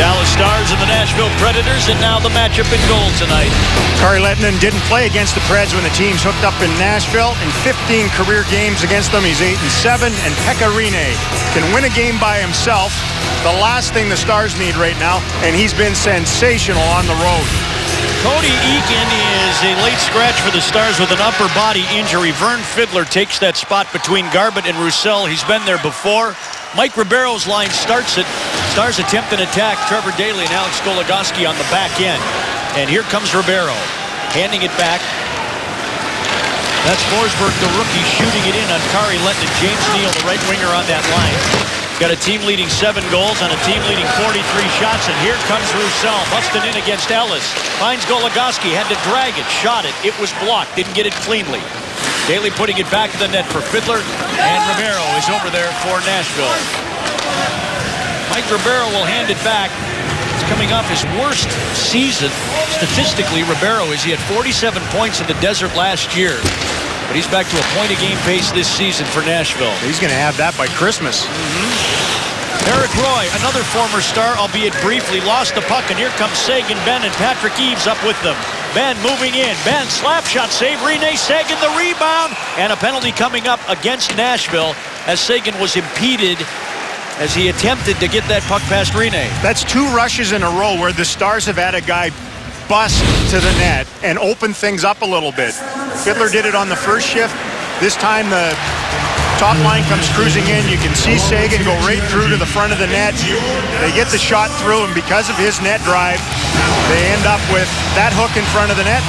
Dallas Stars and the Nashville Predators, and now the matchup in goal tonight. Kari Lehtonen didn't play against the Preds when the teams hooked up in Nashville. In 15 career games against them, he's 8-7. And Pekka Rinne can win a game by himself. The last thing the Stars need right now, and he's been sensational on the road. Cody Eakin is a late scratch for the Stars with an upper body injury. Vern Fiddler takes that spot between Garbutt and Roussel. He's been there before. Mike Ribeiro's line starts it. Stars attempt an attack. Trevor Daley and Alex Goligoski on the back end. And here comes Ribeiro, handing it back. That's Forsberg, the rookie, shooting it in on Kari Lehtonen. James Neal, the right winger on that line. Got a team leading 7 goals on a team leading 43 shots. And here comes Roussel, busting in against Ellis. Finds Goligoski, had to drag it, shot it. It was blocked, didn't get it cleanly. Daley putting it back to the net for Fiddler. And Ribeiro is over there for Nashville. Mike Ribeiro will hand it back. It's coming off his worst season. Statistically, Ribeiro he had 47 points in the desert last year. But he's back to a point-a-game pace this season for Nashville. He's going to have that by Christmas. Eric Roy, another former Star, albeit briefly, lost the puck, and here comes Seguin, Benn, and Patrick Eaves up with them. Benn moving in. Benn, slap shot save. Rinne Seguin, the rebound, and a penalty coming up against Nashville as Seguin was impeded as he attempted to get that puck past Rinne. That's 2 rushes in a row where the Stars have had a guy bust to the net and open things up a little bit. Fiddler did it on the first shift. This time the top line comes cruising in. You can see Seguin go right through to the front of the net. They get the shot through, and because of his net drive, they end up with that hook in front of the net.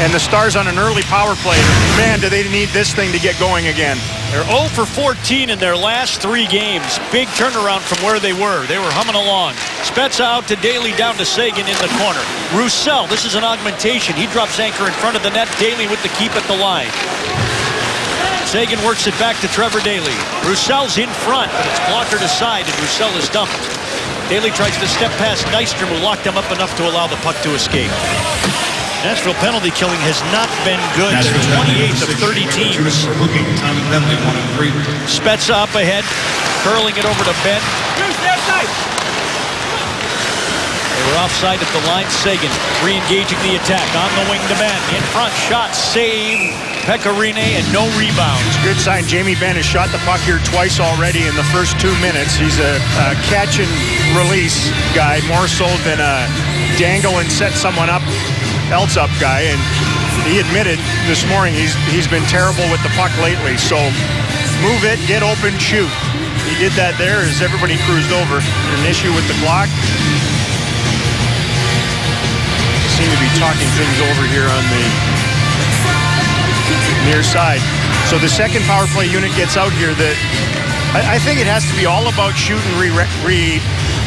And the Stars on an early power play. Man, do they need this thing to get going again. They're 0 for 14 in their last 3 games. Big turnaround from where they were. They were humming along. Spezza out to Daley, down to Seguin in the corner. Roussel, this is an augmentation. He drops anchor in front of the net. Daley with the keep at the line. Seguin works it back to Trevor Daley. Roussel's in front, but it's blocked aside, and Roussel is dumped. Daley tries to step past Nystrom, who locked him up enough to allow the puck to escape. Nashville penalty killing has not been good. 28th of 30 teams. Spezza up ahead, curling it over to Benn. They were offside at the line. Seguin re-engaging the attack. On the wing to Benn. In front, shot, save. Pekka Rinne, and no rebounds. Good sign. Jamie Benn has shot the puck here twice already in the first 2 minutes. He's a catch and release guy, more so than a dangle and set someone up else up guy, and he admitted this morning he's been terrible with the puck lately. So move it, get open, shoot. He did that there as everybody cruised over. An issue with the clock. They seem to be talking things over here on the near side. So the second power play unit gets out here. I think it has to be all about shoot and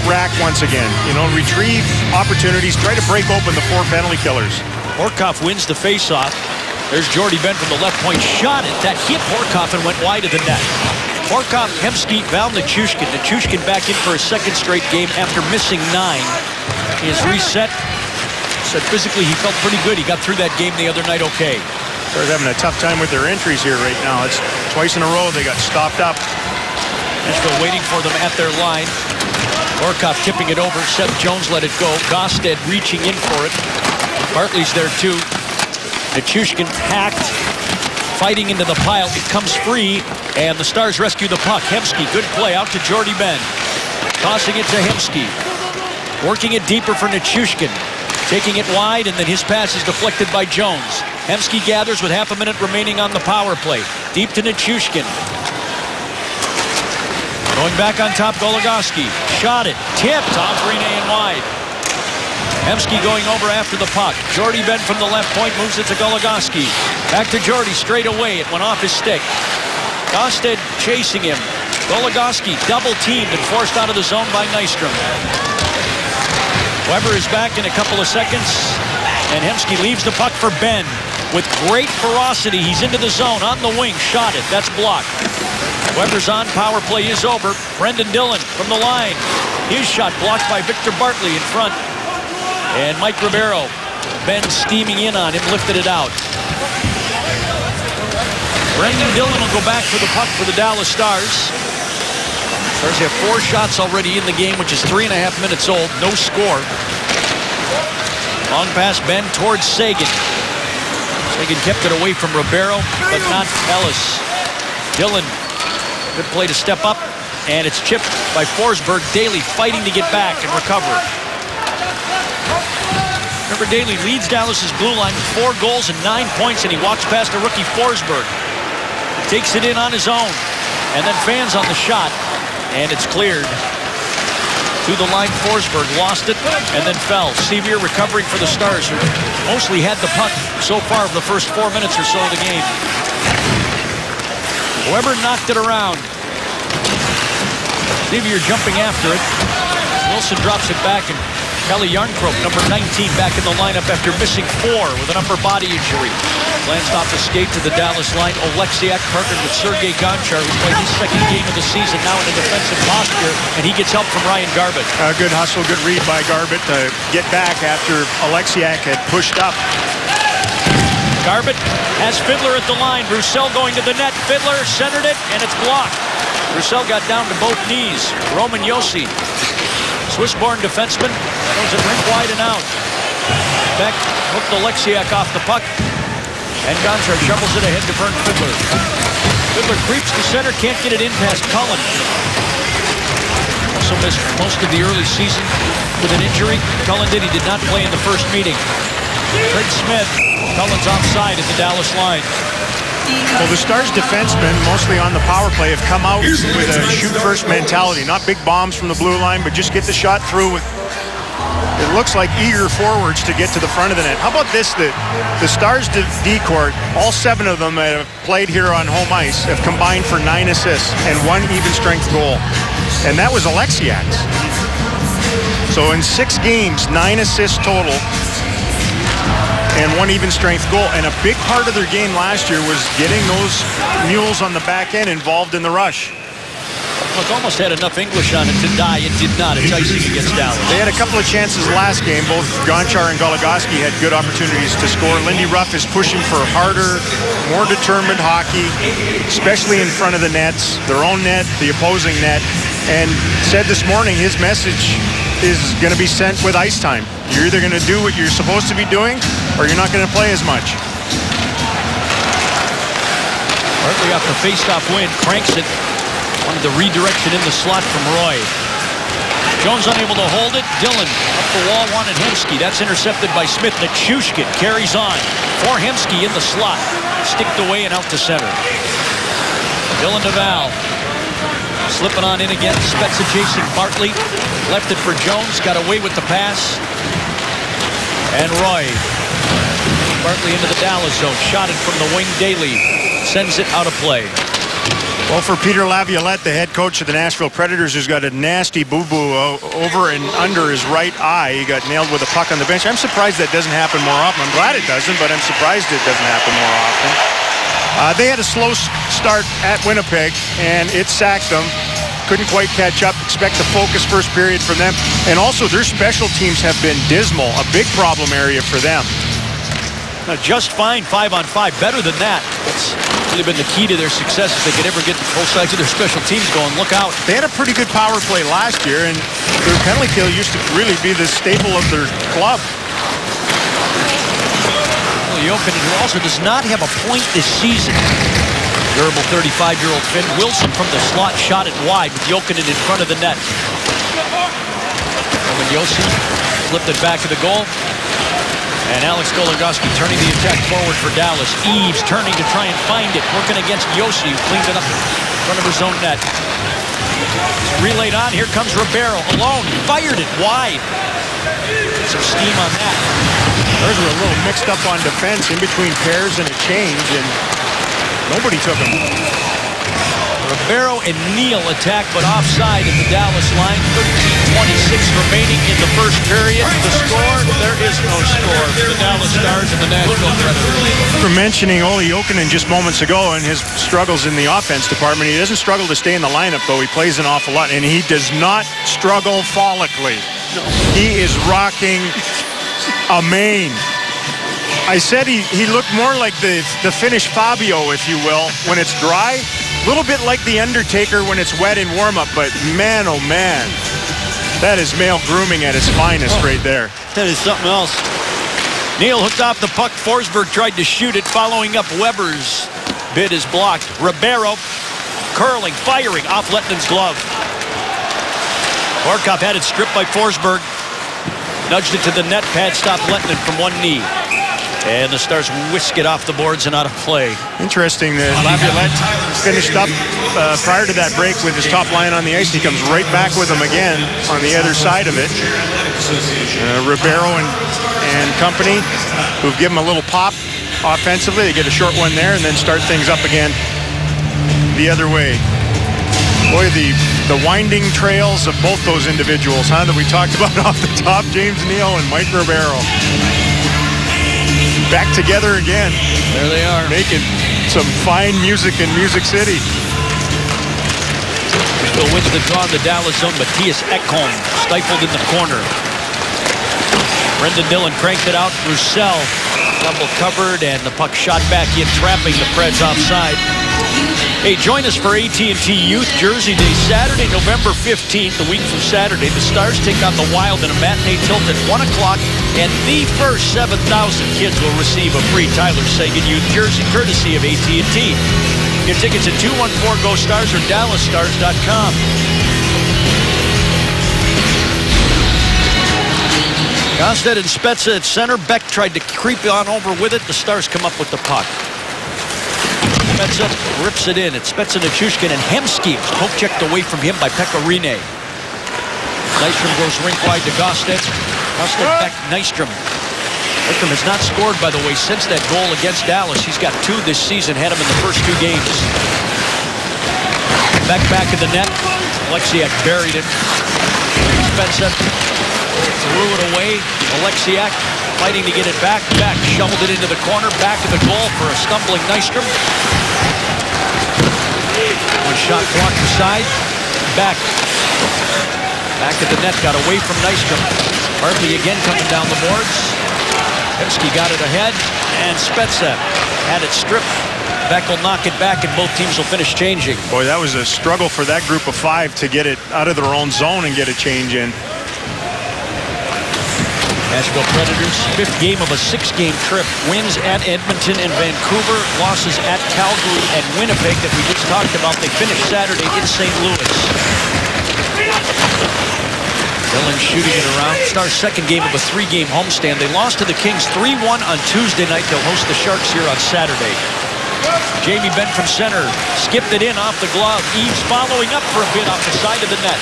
rack once again. You know, retrieve opportunities, try to break open the 4 penalty killers. Horkoff wins the faceoff. There's Jordy Benn from the left point. Shot it. That hit Horkoff and went wide of the net. Horkoff, Hemsky, Val Nichushkin. Nichushkin back in for a 2nd straight game after missing 9. He is reset. Said physically he felt pretty good. He got through that game the other night okay. They're having a tough time with their entries here right now. It's twice in a row they got stopped up. Nashville waiting for them at their line. Horkoff tipping it over. Seth Jones let it go. Gosted reaching in for it. Bartley's there too. Nichushkin hacked, fighting into the pile. It comes free, and the Stars rescue the puck. Hemsky, good play out to Jordy Benn. Tossing it to Hemsky. Working it deeper for Nichushkin. Taking it wide, and then his pass is deflected by Jones. Hemsky gathers with half a minute remaining on the power play. Deep to Nichushkin. Going back on top, Goligoski. Shot it. Tipped off Rinne and wide. Hemsky going over after the puck. Jordy Benn from the left point moves it to Goligoski. Back to Jordy straight away. It went off his stick. Gosted chasing him. Goligoski double teamed and forced out of the zone by Nystrom. Weber is back in a couple of seconds. And Hemsky leaves the puck for Benn. With great ferocity, he's into the zone. On the wing, shot it. That's blocked. Weber's on, power play is over. Brendan Dillon from the line. His shot blocked by Victor Bartley in front. And Mike Ribeiro, Benn steaming in on him, lifted it out. Brendan Dillon will go back for the puck for the Dallas Stars. Stars have 4 shots already in the game, which is 3.5 minutes old. No score. Long pass, Ben towards Seguin. Seguin kept it away from Ribeiro, but not Ellis. Dillon, good play to step up, and it's chipped by Forsberg. Daly fighting to get back and recover. Remember, Daly leads Dallas's blue line with 4 goals and 9 points, and he walks past a rookie Forsberg. He takes it in on his own, and then fans on the shot, and it's cleared. To the line, Forsberg lost it and then fell. Sevier recovering for the Stars, who mostly had the puck so far of the first 4 minutes or so of the game. Weber knocked it around. Sevier jumping after it. Wilson drops it back, and Kelly Yarncroke, number 19, back in the lineup after missing 4 with an upper body injury. Glanced off the skate to the Dallas line. Oleksiak partnered with Sergei Gonchar, who played his second game of the season, now in a defensive posture, and he gets help from Ryan Garbutt. Good hustle, good read by Garbutt to get back after Oleksiak had pushed up. Garbutt has Fiddler at the line. Roussel going to the net. Fiddler centered it, and it's blocked. Roussel got down to both knees. Roman Josi, Swiss-born defenseman, throws it rink wide and out. Beck hooked Oleksiak off the puck, and Gonchar shovels it ahead to Vern Fiddler. Fiddler creeps to center, can't get it in past Cullen. Also missed most of the early season with an injury. Cullen did. He did not play in the first meeting. Craig Smith, Cullen's offside at the Dallas line. Well, the Stars defensemen, mostly on the power play, have come out with a shoot-first mentality. Not big bombs from the blue line, but just get the shot through with, it looks like, eager forwards to get to the front of the net. How about this? The Stars D-court, all 7 of them that have played here on home ice have combined for 9 assists and 1 even-strength goal. And that was Oleksiak's. So in 6 games, 9 assists total and 1 even-strength goal. And a big part of their game last year was getting those mules on the back end involved in the rush. Look, almost had enough English on it to die. It did not. It's icing against Dallas. They had a couple of chances last game. Both Gonchar and Goligoski had good opportunities to score. Lindy Ruff is pushing for harder, more determined hockey, especially in front of the nets, their own net, the opposing net, and said this morning his message is going to be sent with ice time. You're either going to do what you're supposed to be doing, or you're not going to play as much. Partly off the faceoff win, cranks it. Wanted the redirection in the slot from Roy. Jones unable to hold it. Dillon up the wall, wanted Hemsky. That's intercepted by Smith. Nichushkin carries on for Hemsky in the slot. Sticked away and out to center. Dylan DeVal slipping on in again. Spezza chasing Bartley. Left it for Jones. Got away with the pass. And Roy. Bartley into the Dallas zone. Shot it from the wing. Daly sends it out of play. Well, for Peter Laviolette, the head coach of the Nashville Predators, who's got a nasty boo-boo over and under his right eye. He got nailed with a puck on the bench. I'm surprised that doesn't happen more often. I'm glad it doesn't, but I'm surprised it doesn't happen more often. They had a slow start at Winnipeg, and it sacked them. Couldn't quite catch up. Expect a focus first period from them. And also, their special teams have been dismal, a big problem area for them. Just fine 5-on-5. Better than that. That's really been the key to their success if they could ever get both sides of their special teams going. Look out. They had a pretty good power play last year, and their penalty kill used to really be the staple of their club. Jokinen, who also does not have a point this season. Durable 35-year-old Finn. Wilson from the slot shot it wide with Jokinen in front of the net. Roman Josi flipped it back to the goal. And Alex Goligoski turning the attack forward for Dallas. Eaves turning to try and find it. Working against Josi, who cleaned it up in front of his own net. Relayed on. Here comes Ribeiro alone. Fired it wide. Some steam on that. Those were a little mixed up on defense in between pairs and a change, and nobody took him. Ribeiro and Neal attack, but offside at the Dallas line. 13:26 remaining in the first period. The score, there is no score for the Dallas Stars and the Nashville Predators. For mentioning Olli Jokinen just moments ago and his struggles in the offense department, he doesn't struggle to stay in the lineup, though. He plays an awful lot, and he does not struggle follically. No. He is rocking a mane. I said he looked more like the Finnish Fabio, if you will, when it's dry. little bit like The Undertaker when it's wet in warm-up, but man, oh man, that is male grooming at its finest right there. That is something else. Neal hooked off the puck. Forsberg tried to shoot it, following up Weber's bid is blocked. Ribeiro curling, firing off Letton's glove. Horcoff had it stripped by Forsberg. Nudged it to the net. Pad stopped Letton from one knee. And the Stars whisk it off the boards and out of play. Interesting that Laviolette finished up prior to that break with his top line on the ice. He comes right back with him again on the other side of it. Ribeiro and company, who've given him a little pop offensively. They get a short one there and then start things up again the other way. Boy, the winding trails of both those individuals, huh, that we talked about off the top, James Neal and Mike Ribeiro. Back together again. There they are. Making some fine music in Music City. Still wins the draw in the Dallas zone. Matthias Ekholm stifled in the corner. Brendan Dillon cranked it out. Roussel double covered, and the puck shot back in, trapping the Preds offside. Hey, join us for AT&T Youth Jersey Day, Saturday, November 15th, a week from Saturday. The Stars take on the Wild in a matinee tilt at 1 o'clock, and the first 7,000 kids will receive a free Tyler Seguin Youth jersey, courtesy of AT&T. Get tickets at 214-GO-STARS or DallasStars.com. Gosted and Spezza at center. Beck tried to creep on over with it. The Stars come up with the puck. Spezza rips it in. It's Spezza, Nichushkin, and Hemsky. Poke checked away from him by Pekka Rinne. Nystrom goes rink wide to Gosted. Gosted back Nystrom. Nystrom has not scored, by the way, since that goal against Dallas. He's got 2 this season. Had him in the first 2 games. Beck back in the net. Alexiak buried it. Spezza threw it away. Alexiak fighting to get it back. Beck shoveled it into the corner. Back of the goal for a stumbling Nystrom. One shot blocked aside. Beck. Back at the net. Got away from Nystrom. Barkley again coming down the boards. Hemsky got it ahead. And Spezza had it stripped. Beck will knock it back, and both teams will finish changing. Boy, that was a struggle for that group of 5 to get it out of their own zone and get a change in. Nashville Predators, 5th game of a 6-game trip. Wins at Edmonton and Vancouver. Losses at Calgary and Winnipeg that we just talked about. They finished Saturday in St. Louis. Dillon shooting it around. Stars' 2nd game of a 3-game homestand. They lost to the Kings 3-1 on Tuesday night. They'll host the Sharks here on Saturday. Jamie Benn from center. Skipped it in off the glove. Eves following up for a bit off the side of the net.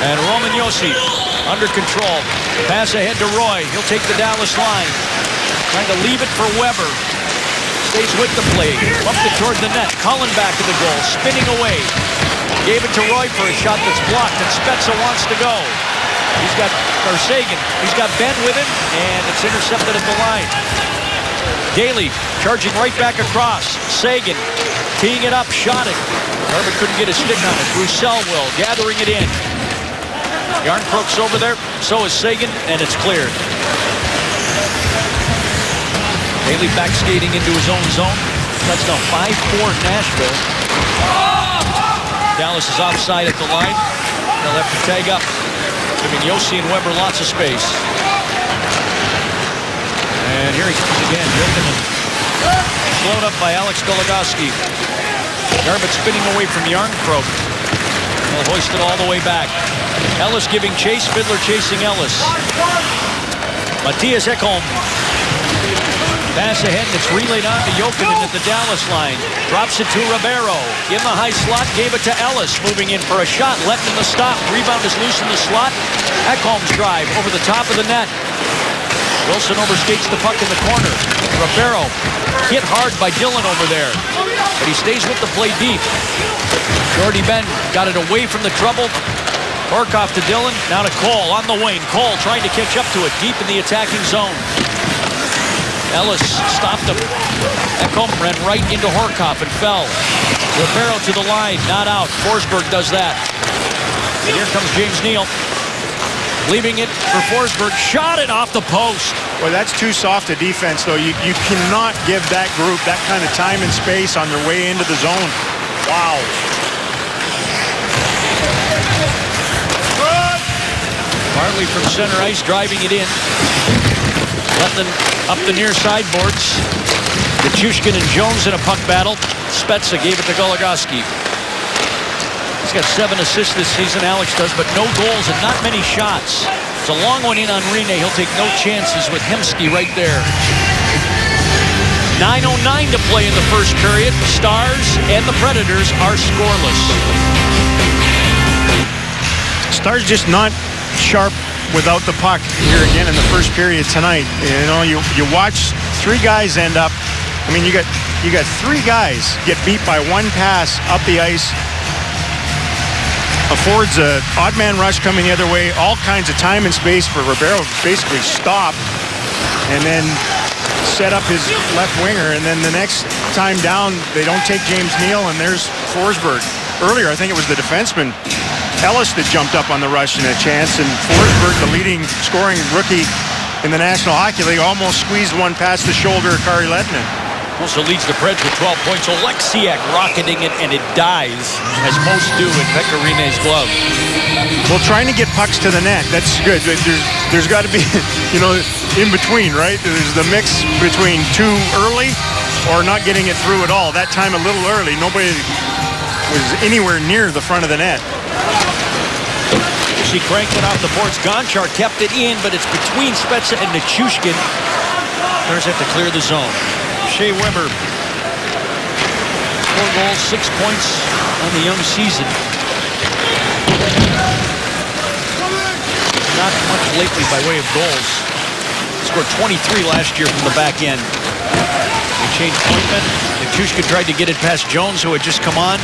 And Roman Josi under control. Pass ahead to Roy. He'll take the Dallas line. Trying to leave it for Weber. Stays with the play. Bumped it toward the net. Cullen back to the goal. Spinning away. Gave it to Roy for a shot that's blocked, and Spezza wants to go. He's got Sagan. He's got Ben with him, and it's intercepted at the line. Daly charging right back across. Sagan teeing it up, shot it. Garbutt couldn't get a stick on it. Roussel will, gathering it in. Yarncroke's over there, so is Sagan, and it's cleared. Daly back skating into his own zone. That's now 5-4 Nashville. Dallas is offside at the line. They'll have to tag up. Giving Josi and Weber lots of space. And here he comes again. Jokinen. Blown up by Alex Goligoski. Garbutt spinning away from Yarncroke. They'll hoist it all the way back. Ellis giving chase. Fiddler chasing Ellis. Matthias Ekholm. Pass ahead, and it's relayed on to Jokinen at the Dallas line. Drops it to Ribeiro. In the high slot, gave it to Ellis. Moving in for a shot. Letton in the stop. Rebound is loose in the slot. Ekholm's drive over the top of the net. Wilson overskates the puck in the corner. Ribeiro hit hard by Dillon over there. But he stays with the play deep. Jordy Ben got it away from the trouble. Horcoff to Dillon. Now to Cole on the wing. Cole trying to catch up to it deep in the attacking zone. Ellis stopped him. Ekholm ran right into Horcoff and fell. Ribeiro to the line, not out. Forsberg does that. And here comes James Neal. Leaving it for Forsberg. Shot it off the post. Well, that's too soft a defense, though. You cannot give that group that kind of time and space on their way into the zone. Wow. Bartley from center ice driving it in. Letting up the near sideboards. Nichushkin and Jones in a puck battle. Spezza gave it to Goligoski. He's got 7 assists this season, Alex does, but no goals and not many shots. It's a long one in on Rinne. He'll take no chances with Hemsky right there. 9:09 to play in the first period. Stars and the Predators are scoreless. Stars just not sharp without the puck here again in the first period tonight. You know, you watch 3 guys end up. I mean, you got 3 guys get beat by 1 pass up the ice. Affords a odd man rush coming the other way. All kinds of time and space for Ribeiro to basically stop and then set up his left winger. And then the next time down, they don't take James Neal, and there's Forsberg. Earlier, I think it was the defenseman Ellis that jumped up on the rush in a chance, and Forsberg, the leading scoring rookie in the National Hockey League, almost squeezed one past the shoulder of Kari Lehtinen. Also leads the Preds with 12 points. Oleksiak rocketing it, and it dies, as most do, in Pekka Rinne's glove. Well, trying to get pucks to the net, that's good. But there's got to be, you know, in between, right? There's the mix between too early or not getting it through at all. That time a little early. Nobody was anywhere near the front of the net. She cranked it off the boards. Gonchar kept it in, but it's between Spezza and Nichushkin. Stars have to clear the zone. Shea Weber, 4 goals, 6 points on the young season. Not much lately by way of goals. Scored 23 last year from the back end. They changed Pointman. Nichushkin tried to get it past Jones, who had just come on.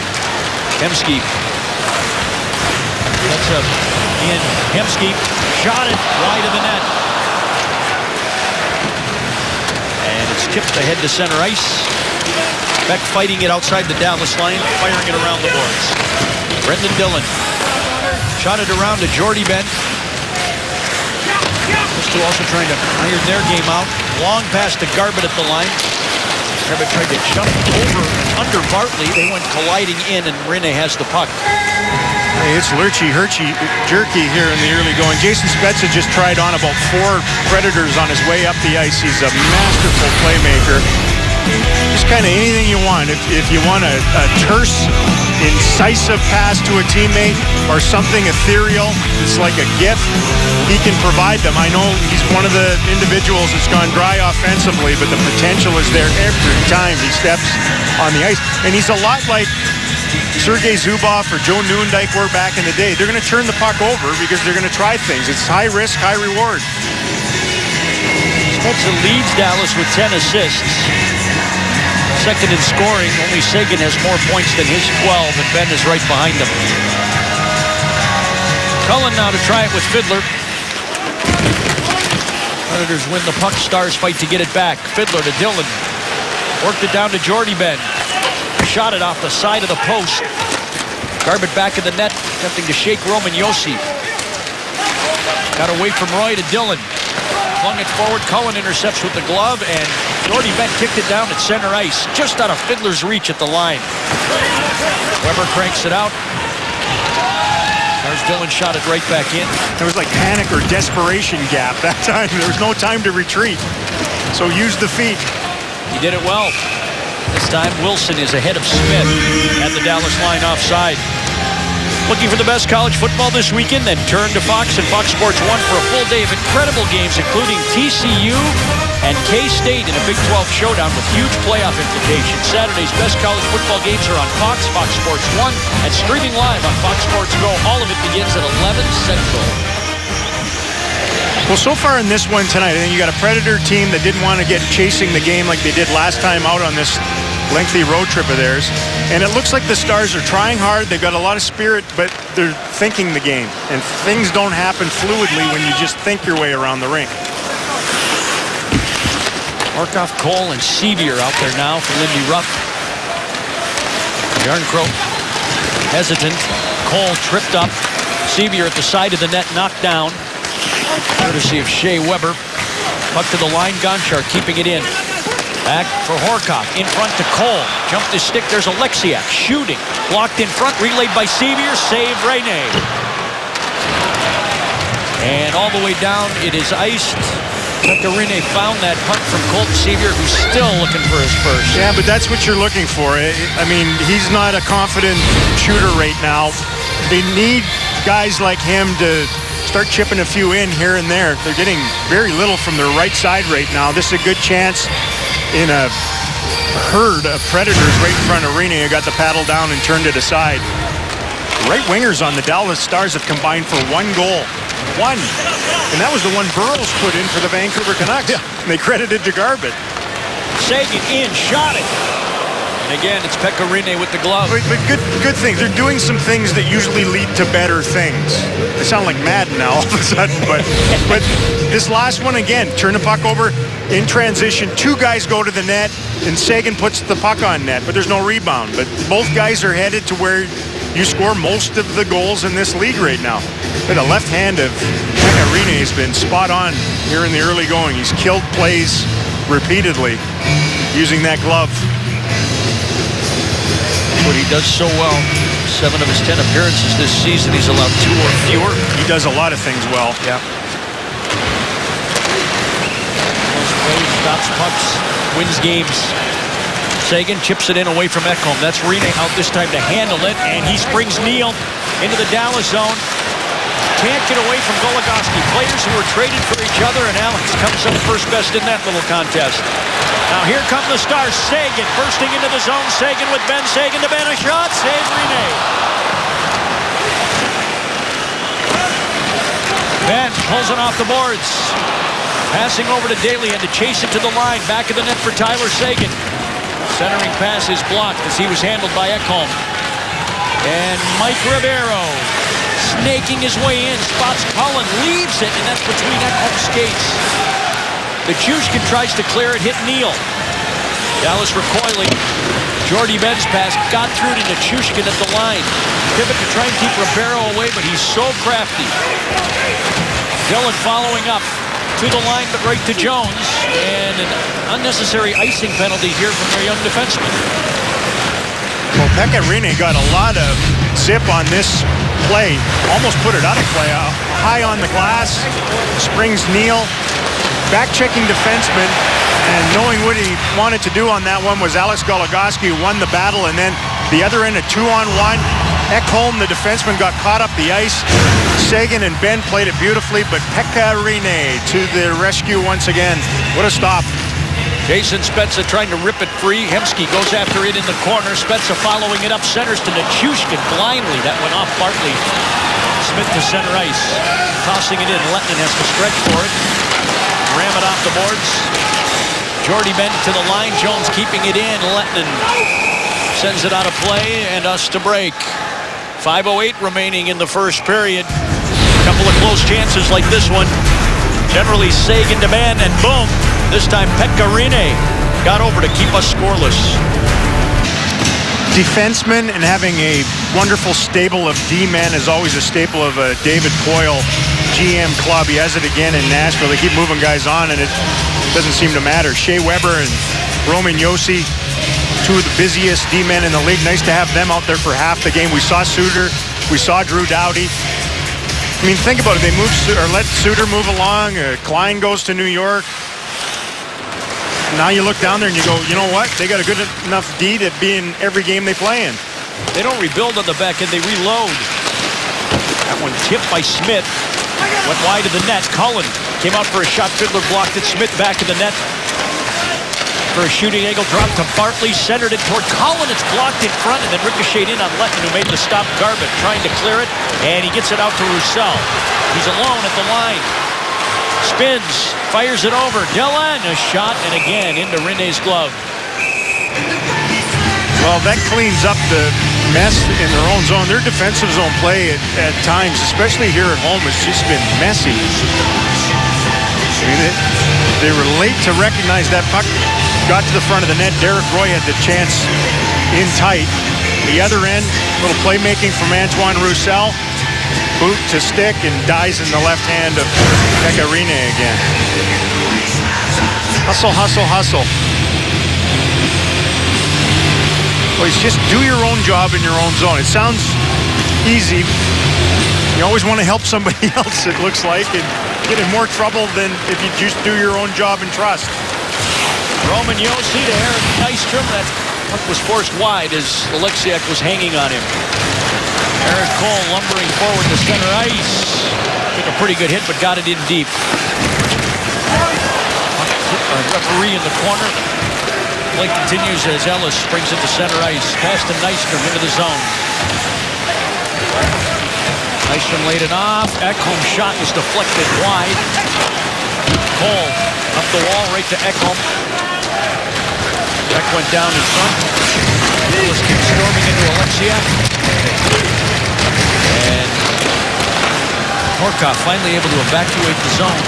Hemsky. That's up in. Hemsky shot it wide of the net. And it's tipped ahead to center ice. Beck fighting it outside the Dallas line, firing it around the boards. Brendan Dillon shot it around to Jordy Ben. Those two also trying to iron their game out. Long pass to Garbutt at the line. Garbutt tried to jump over and under Bartley. They went colliding in, and Rinne has the puck. Hey, it's lurchy-jerky here in the early going. Jason Spezza just tried on about 4 Predators on his way up the ice. He's a masterful playmaker. Just kind of anything you want. If you want a terse, incisive pass to a teammate or something ethereal, it's like a gift, he can provide them. I know he's one of the individuals that's gone dry offensively, but the potential is there every time he steps on the ice. And he's a lot like Sergei Zubov or Joe Newendike were back in the day. They're going to turn the puck over because they're going to try things. It's high risk, high reward. Spezza leads Dallas with 10 assists. Second in scoring, only Seguin has more points than his 12, and Ben is right behind him. Cullen now to try it with Fiddler. Predators win the puck. Stars fight to get it back. Fiddler to Dillon. Worked it down to Jordy Ben. Shot it off the side of the post. Garbutt back in the net, attempting to shake Roman Josi. Got away from Roy to Dillon. Flung it forward. Cullen intercepts with the glove, and Jordy Ben kicked it down at center ice, just out of Fiddler's reach at the line. Weber cranks it out. There's Dillon, shot it right back in. It was like panic or desperation gap that time. There was no time to retreat. So use the feet. He did it well. This time, Wilson is ahead of Smith at the Dallas line offside. Looking for the best college football this weekend? Then turn to Fox and Fox Sports 1 for a full day of incredible games, including TCU and K-State in a Big 12 showdown with huge playoff implications. Saturday's best college football games are on Fox, Fox Sports 1, and streaming live on Fox Sports Go. All of it begins at 11 Central. Well, so far in this one tonight, I think you got a Predator team that didn't want to get chasing the game like they did last time out on this lengthy road trip of theirs. And it looks like the Stars are trying hard. They've got a lot of spirit, but they're thinking the game. And things don't happen fluidly when you just think your way around the rink. Markov, Cole, and Sevier out there now for Lindy Ruff. Jarnkrok hesitant. Cole tripped up. Sevier at the side of the net, knocked down. courtesy of Shea Weber. Puck to the line, Gonchar keeping it in. Back for Horcock, in front to Cole. Jumped his stick, there's Alexiak shooting. Blocked in front, relayed by Sevier, save Rene. And all the way down, it is iced. Pekka Rinne found that punt from Colton Sevier, who's still looking for his first. Yeah, but that's what you're looking for. I mean, he's not a confident shooter right now. They need guys like him to start chipping a few in here and there. They're getting very little from their right side right now. This is a good chance in a herd of Predators right in front of Rinne, who got the paddle down and turned it aside. Right wingers on the Dallas Stars have combined for 1 goal. 1. And that was the one Burroughs put in for the Vancouver Canucks. Yeah. And they credited to Garbutt. Sagan in, shot it. And again, it's Pekka Rinne with the glove. But good things. They're doing some things that usually lead to better things. They sound like Madden now all of a sudden. But this last one, again, turn the puck over in transition. 2 guys go to the net, and Sagan puts the puck on net. But there's no rebound. But both guys are headed to where you score most of the goals in this league right now. But the left hand of Pekka Rinne has been spot on here in the early going. He's killed plays repeatedly using that glove. What he does so well. 7 of his 10 appearances this season, he's allowed 2 or fewer. He does a lot of things well. Yeah. Close play, stops pucks, wins games. Sagan chips it in away from Ekholm. That's Rinne out this time to handle it, and he springs Neal into the Dallas zone. Can't get away from Goligoski. Players who were traded for each other, and Alex comes up first best in that little contest. Now here come the Stars. Sagan bursting into the zone. Sagan with Ben. Sagan to Ben. A shot. Save Rinne. Ben pulls it off the boards. Passing over to Daly and to chase it to the line. Back of the net for Tyler Sagan. Centering pass is blocked as he was handled by Ekholm. And Mike Ribeiro snaking his way in. Spots Cullen. Leaves it, and that's between Ekholm's skates. Nichushkin tries to clear it, hit Neal. Dallas recoiling. Jordy Ben's pass got through to Nichushkin at the line. Pivot to try and keep Ribeiro away, but he's so crafty. Dillon following up to the line, but right to Jones. And an unnecessary icing penalty here from their young defenseman. Well, Pekka Rinne got a lot of zip on this play. Almost put it out of play. High on the glass. Springs Neal. Back-checking defenseman, and knowing what he wanted to do on that one was Alex Goligoski, who won the battle, and then the other end, a 2-on-1. Ekholm, the defenseman, got caught up the ice. Sagan and Ben played it beautifully, but Pekka Rinne to the rescue once again. What a stop. Jason Spezza trying to rip it free. Hemsky goes after it in the corner. Spezza following it up, centers to Nichushkin blindly. That went off Bartley. Smith to center ice. Tossing it in. Lettinen has to stretch for it. Ram it off the boards. Jordy Ben to the line. Jones keeping it in. Lettinen sends it out of play and us to break. 5:08 remaining in the first period. A couple of close chances like this one. Generally Sagan to Ben, and boom. This time Pekka Rinne got over to keep us scoreless. Defensemen and having a wonderful stable of D-men is always a staple of a David Poile GM club. He has it again in Nashville. They keep moving guys on, and it doesn't seem to matter. Shea Weber and Roman Josi, 2 of the busiest D-men in the league. Nice to have them out there for half the game. We saw Suter. We saw Drew Doughty. I mean, think about it. They move or let Suter move along. Klein goes to New York. Now you look down there and you go, you know what? They got a good enough D to be in every game they play in. They don't rebuild on the back end. They reload. That one tipped by Smith. Went wide of the net. Cullen came out for a shot. Fiddler blocked it. Smith back in the net for a shooting angle. Drop to Bartley. Centered it toward Cullen. It's blocked in front and then ricocheted in on Lettinen, who made the stop. Garbutt trying to clear it, and he gets it out to Roussel. He's alone at the line. Spins, fires it over. Dillon, a shot, and again into Rinne's glove. Well, that cleans up the mess in their own zone. Their defensive zone play at times, especially here at home, has just been messy. I mean, they were late to recognize that puck. Got to the front of the net. Derek Roy had the chance in tight. The other end, little playmaking from Antoine Roussel. boot to stick and dies in the left hand of Pekka Rinne again. Hustle, hustle, hustle. Well, it's just do your own job in your own zone. It sounds easy. You always want to help somebody else, it looks like, and get in more trouble than if you just do your own job and trust. Roman Josi to Eric Nystrom. That puck was forced wide as Oleksiak was hanging on him. Eric Cole lumbering forward to center ice. Took a pretty good hit, but got it in deep. Referee in the corner. Play continues as Ellis brings it to center ice. Pass to Nystrom into the zone. Nystrom laid it off. Ekholm's shot was deflected wide. Cole up the wall right to Ekholm. Beck went down in front. Ellis keeps storming into Oleksiak. And Horcoff finally able to evacuate the zone.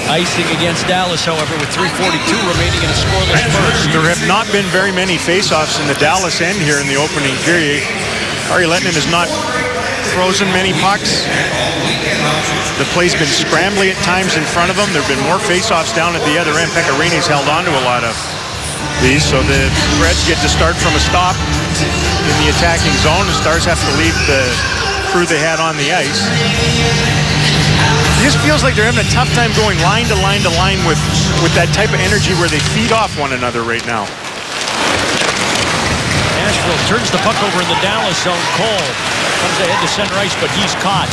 Icing against Dallas, however, with 3:42 remaining in a scoreless first. There have not been very many faceoffs in the Dallas end here in the opening period. Kari Lehtonen has not frozen many pucks. The play's been scrambly at times in front of him. There have been more faceoffs down at the other end. Pekka Rinne's held on to a lot of these, so the Reds get to start from a stop in the attacking zone. The Stars have to leave the crew they had on the ice. It just feels like they're having a tough time going line to line to line with that type of energy where they feed off one another right now. Nashville turns the puck over in the Dallas zone. Cole comes ahead to center ice, but he's caught.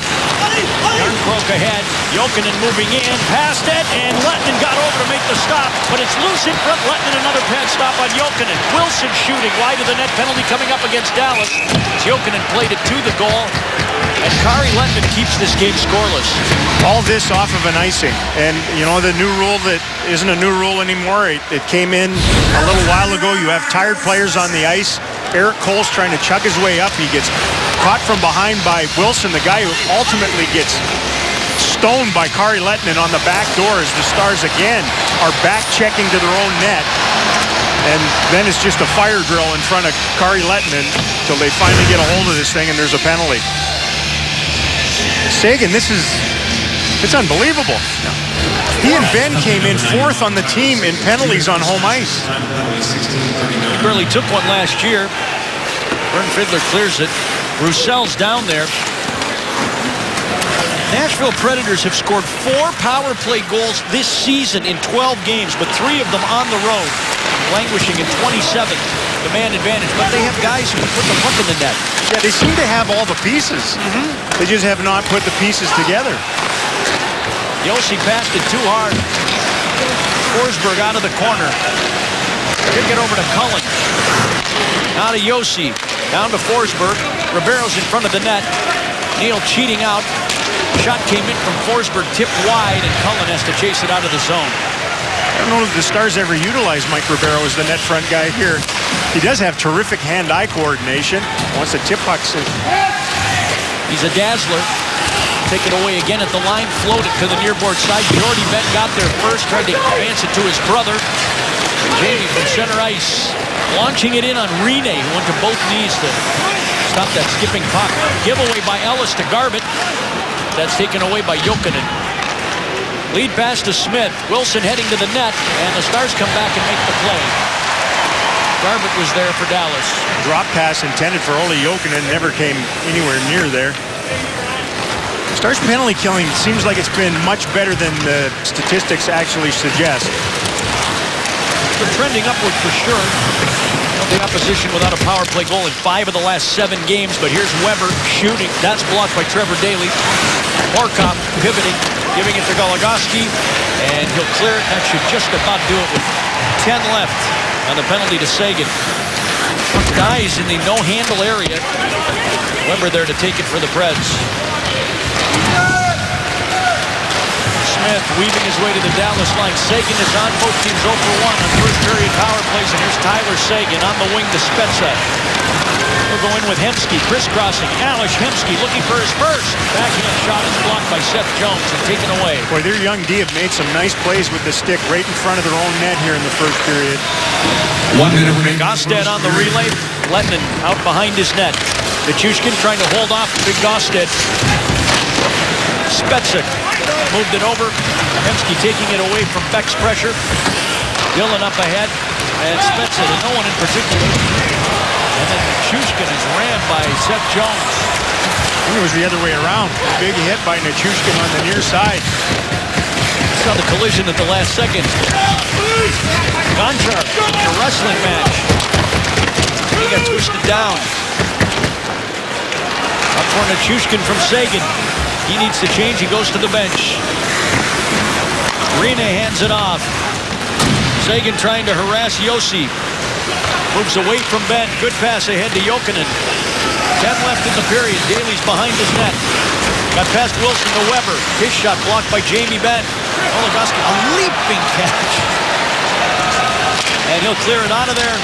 Jarnkrok ahead. Jokinen moving in, past it, and Lehtonen got over to make the stop, but it's loose in front. Lehtonen another pad stop on Jokinen. Wilson shooting wide of the net, penalty coming up against Dallas. Jokinen played it to the goal, and Kari Lehtonen keeps this game scoreless. All this off of an icing, and you know the new rule that isn't a new rule anymore. It came in a little while ago. You have tired players on the ice. Eric Cole's trying to chug his way up. He gets caught from behind by Wilson, the guy who ultimately gets stoned by Kari Lehtonen on the back door as the Stars again are back checking to their own net. And then it's just a fire drill in front of Kari Lehtonen until they finally get a hold of this thing and there's a penalty. Seguin, it's unbelievable. He and Ben came in fourth on the team in penalties on home ice. He barely took one last year. Vern Fiddler clears it. Roussell's down there. Nashville Predators have scored 4 power play goals this season in 12 games, but 3 of them on the road, languishing in 27th, the man advantage. But they have guys who can put the puck in the net. Yeah, they seem to have all the pieces. They just have not put the pieces together. Josi passed it too hard. Forsberg out of the corner. Kick it over to Cullen. Now to Josi. Down to Forsberg. Ribeiro's in front of the net. Neal cheating out. Shot came in from Forsberg, tipped wide, and Cullen has to chase it out of the zone. I don't know if the Stars ever utilized Mike Ribeiro as the net front guy here. He does have terrific hand-eye coordination. Once the tip puck's in. He's a dazzler. Take it away again at the line, float it to the near board side. Jordy Benn got there first, tried to advance it to his brother. Jamie from center ice, launching it in on Rinne, who went to both knees to stop that skipping puck. Giveaway by Ellis to Garbutt. That's taken away by Jokinen. Lead pass to Smith. Wilson heading to the net, and the Stars come back and make the play. Garbutt was there for Dallas. Drop pass intended for Olli Jokinen never came anywhere near there. Stars penalty killing seems like it's been much better than the statistics actually suggest. They're trending upward for sure. The opposition without a power play goal in 5 of the last 7 games, but here's Weber shooting. That's blocked by Trevor Daley. Horcoff pivoting, giving it to Goligoski, and he'll clear it. That should just about do it with 10 left on the penalty to Seguin. Guys in the no-handle area. Weber there to take it for the Preds. Smith weaving his way to the Dallas line. Seguin is on. Both teams 0 for 1 on first period power plays. And here's Tyler Seguin on the wing to Spezza. We'll go in with Hemsky crisscrossing. Ales Hemsky looking for his first. Backhand shot is blocked by Seth Jones and taken away. Boy, their young D have made some nice plays with the stick right in front of their own net here in the first period. 1 minute remaining. Gostad on the relay. Lehtonen out behind his net. Nichushkin trying to hold off Big Gosted. Spezza moved it over. Hemsky taking it away from Beck's pressure. Dillon up ahead. And Spezza to no one in particular. And then Nichushkin is rammed by Seth Jones. I think it was the other way around. Big hit by Nichushkin on the near side. Saw the collision at the last second. Gonchar in a wrestling match. He got twisted down. Up for Nichushkin from Seguin. He needs to change. He goes to the bench. Rinne hands it off. Seguin trying to harass Josi. Moves away from Ben. Good pass ahead to Jokinen. 10 left in the period. Daly's behind his net. Got past Wilson to Weber. His shot blocked by Jamie Benn. Goligoski, a leaping catch. And he'll clear it out of there.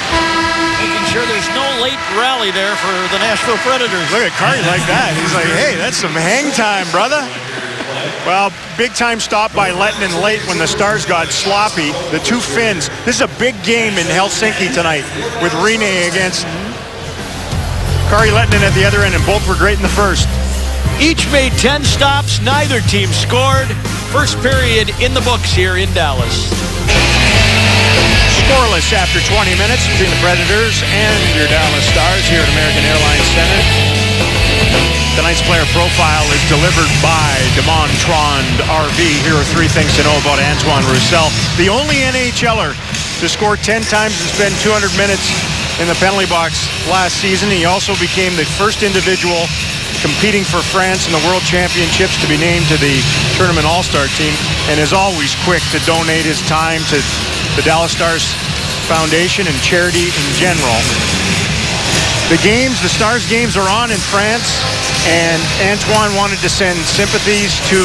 Making sure there's no late rally there for the Nashville Predators. Look at Carey like that. He's like, hey, that's some hang time, brother. Well, big time stop by Lehtinen late when the Stars got sloppy. The two Finns. This is a big game in Helsinki tonight with Rinne against Kari Lehtinen at the other end, and both were great in the first. Each made 10 stops. Neither team scored. First period in the books here in Dallas. Scoreless after 20 minutes between the Predators and your Dallas Stars here at American Airlines Center. Tonight's player profile is delivered by Demontrond RV. Here are 3 things to know about Antoine Roussel. The only NHLer to score 10 times and spend 200 minutes in the penalty box last season. He also became the first individual competing for France in the World Championships to be named to the Tournament All-Star team, and is always quick to donate his time to the Dallas Stars Foundation and charity in general. The Stars games are on in France, and Antoine wanted to send sympathies to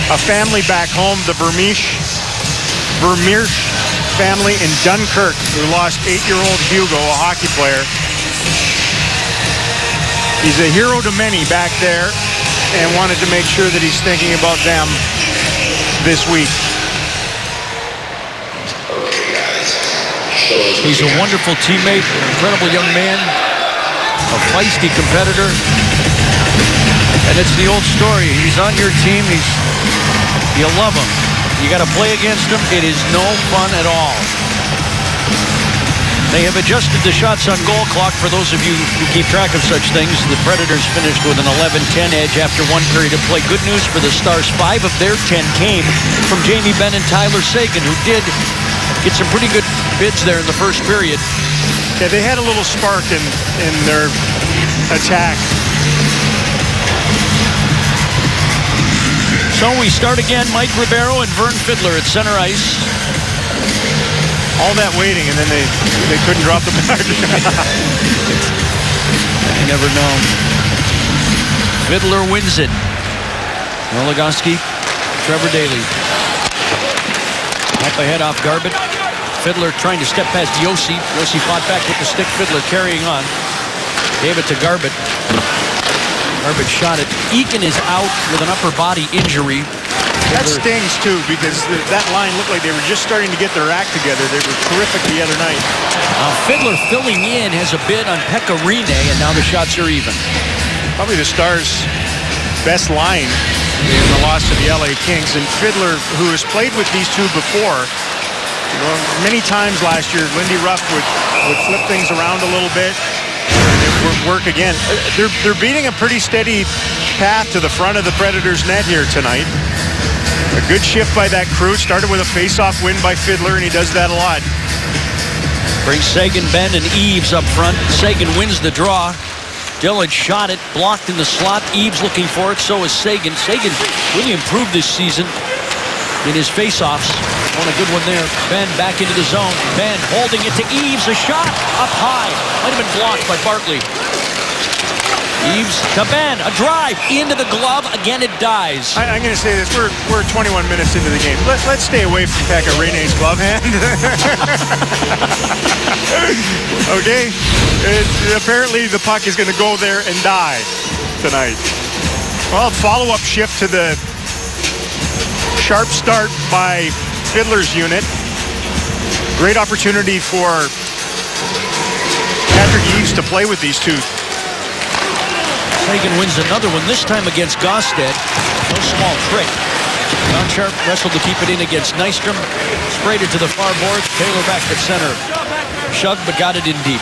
a family back home, the Vermeersch family in Dunkirk, who lost 8-year-old Hugo, a hockey player. He's a hero to many back there, and wanted to make sure that he's thinking about them this week. He's a wonderful teammate, an incredible young man, a feisty competitor. And it's the old story. He's on your team. You love him. You got to play against him. It is no fun at all. They have adjusted the shots on goal clock. For those of you who keep track of such things, the Predators finished with an 11-10 edge after one period of play. Good news for the Stars. 5 of their 10 came from Jamie Benn and Tyler Seguin, who did get some pretty good bids there in the first period. Yeah, they had a little spark in their attack. So we start again. Mike Ribeiro and Vern Fiddler at center ice. All that waiting, and then they couldn't drop the puck. You never know. Fiddler wins it. Goligoski, Trevor Daley. Up ahead off Garbutt. Fiddler trying to step past Josi. Josi fought back with the stick. Fiddler carrying on. Gave it to Garbutt. Garbutt shot it. Eakin is out with an upper body injury. That stings, too, because that line looked like they were just starting to get their act together. They were terrific the other night. Fiddler filling in has a bid on Pekka Rinne, and now the shots are even. Probably the Stars' best line in the loss to the LA Kings. And Fiddler, who has played with these two before, many times last year, Lindy Ruff would flip things around a little bit, and it would work again. They're beating a pretty steady path to the front of the Predators' net here tonight. A good shift by that crew. Started with a face-off win by Fiddler, and he does that a lot. Brings Seguin, Benn, and Eaves up front. Seguin wins the draw. Dillon shot it, blocked in the slot. Eaves looking for it, so is Seguin. Seguin really improved this season in his face-offs. Won a good one there. Benn back into the zone. Benn holding it to Eaves. A shot up high. Might have been blocked by Bartley. Eaves to Benn, a drive into the glove. Again, it dies. I'm going to say this. We're 21 minutes into the game. Let's stay away from Pekka Rinne's glove hand. Okay? Apparently, the puck is going to go there and die tonight. Well, follow-up shift to the sharp start by Fiddler's unit. Great opportunity for Patrick Eaves to play with these two Seguin wins another one, this time against Gosted. No small trick. Don Sharp wrestled to keep it in against Nystrom. Sprayed it to the far board. Taylor back at center. Shugged, but got it in deep.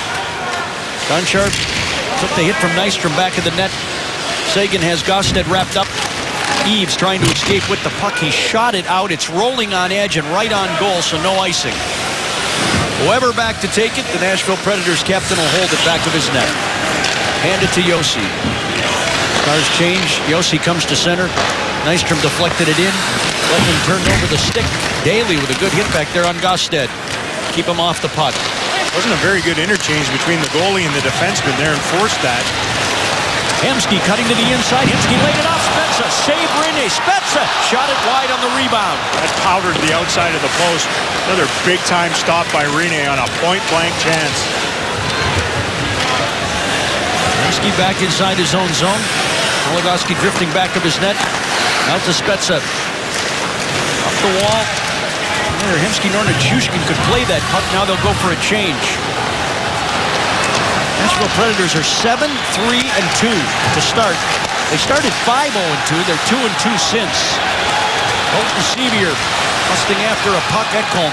Don Sharp took the hit from Nystrom back of the net. Seguin has Gosted wrapped up. Eaves trying to escape with the puck. He shot it out. It's rolling on edge and right on goal, so no icing. Weber back to take it. The Nashville Predators captain will hold it back of his net. Hand it to Josi. Stars change. Josi comes to center. Nystrom deflected it in. Letman turned over the stick. Daly with a good hit back there on Gosted. Keep him off the puck. Wasn't a very good interchange between the goalie and the defenseman there and forced that. Hemsky cutting to the inside. Hemsky laid it off. Spezza. Save Rinne. Spezza shot it wide on the rebound. That powdered the outside of the post. Another big-time stop by Rinne on a point-blank chance. Hemsky back inside his own zone. Goligoski drifting back of his net. Out to Spezza. Up the wall. There, Hemsky nor Nichushkin could play that puck. Now they'll go for a change. Nashville Predators are 7-3-2 to start. They started 5-0-2. They're 2-2 since. Colton Sevier busting after a puck. Ekholm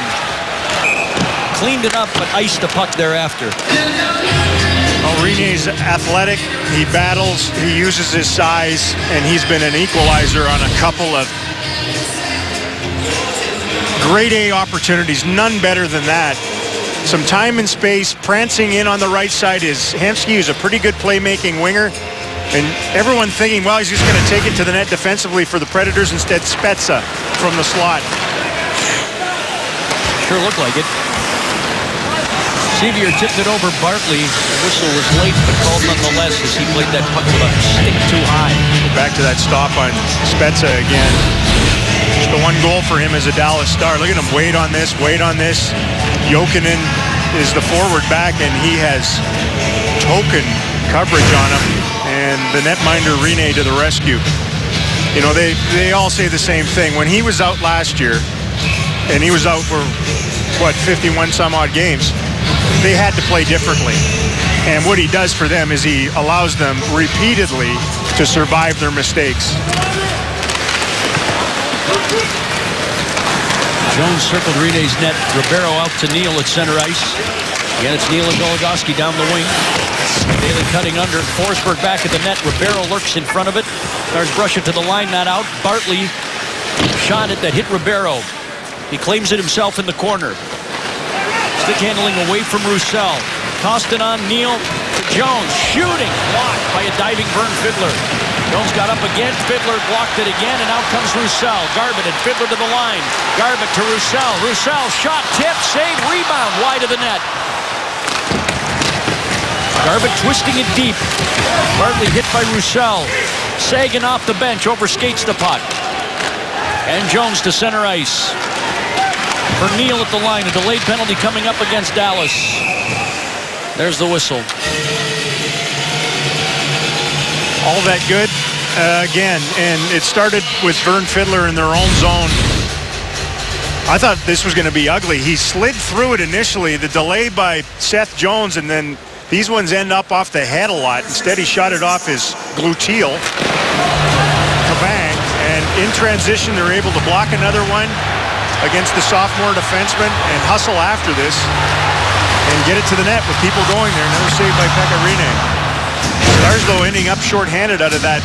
cleaned it up, but iced the puck thereafter. Rinne's athletic. He battles. He uses his size, and he's been an equalizer on a couple of grade A opportunities. None better than that. Some time and space, prancing in on the right side is Hemsky, who's a pretty good playmaking winger. And everyone thinking, well, he's just going to take it to the net defensively for the Predators. Instead, Spezza from the slot. Sure looked like it. Sevier tipped it over Bartley. The whistle was late, but called nonetheless as he played that puck with a stick too high. Back to that stop on Spezza again. Just the one goal for him as a Dallas Star. Look at him wait on this, wait on this. Jokinen is the forward back, and he has token coverage on him. And the netminder Rinne to the rescue. You know, they all say the same thing. When he was out last year, and he was out for, what, 51 some odd games, they had to play differently. And what he does for them is he allows them repeatedly to survive their mistakes. Jones circled Rinne's net. Ribeiro out to Neal at center ice. Again, it's Neal and Goligoski down the wing. Daly cutting under. Forsberg back at the net. Ribeiro lurks in front of it. Stars brush it to the line, not out. Bartley shot it that hit Ribeiro. He claims it himself in the corner. Stick handling away from Roussel. Tossed it on Neal to Jones. Shooting. Blocked by a diving Vern Fiddler. Jones got up again. Fiddler blocked it again, and out comes Roussel. Garbutt and Fiddler to the line. Garbutt to Roussel. Roussel shot, tip, save, rebound, wide of the net. Garbutt twisting it deep. Bartley hit by Roussel. Seguin off the bench, overskates the puck. And Jones to center ice. For Neal at the line, a delayed penalty coming up against Dallas. There's the whistle. All that good again, and it started with Vern Fiddler in their own zone. I thought this was going to be ugly. He slid through it initially, the delay by Seth Jones, and then these ones end up off the head a lot. Instead, he shot it off his gluteal. Kabang. And in transition, they're able to block another one against the sophomore defenseman and hustle after this and get it to the net with people going there. Another save by Pekka Rinne. Stars, though, ending up shorthanded out of that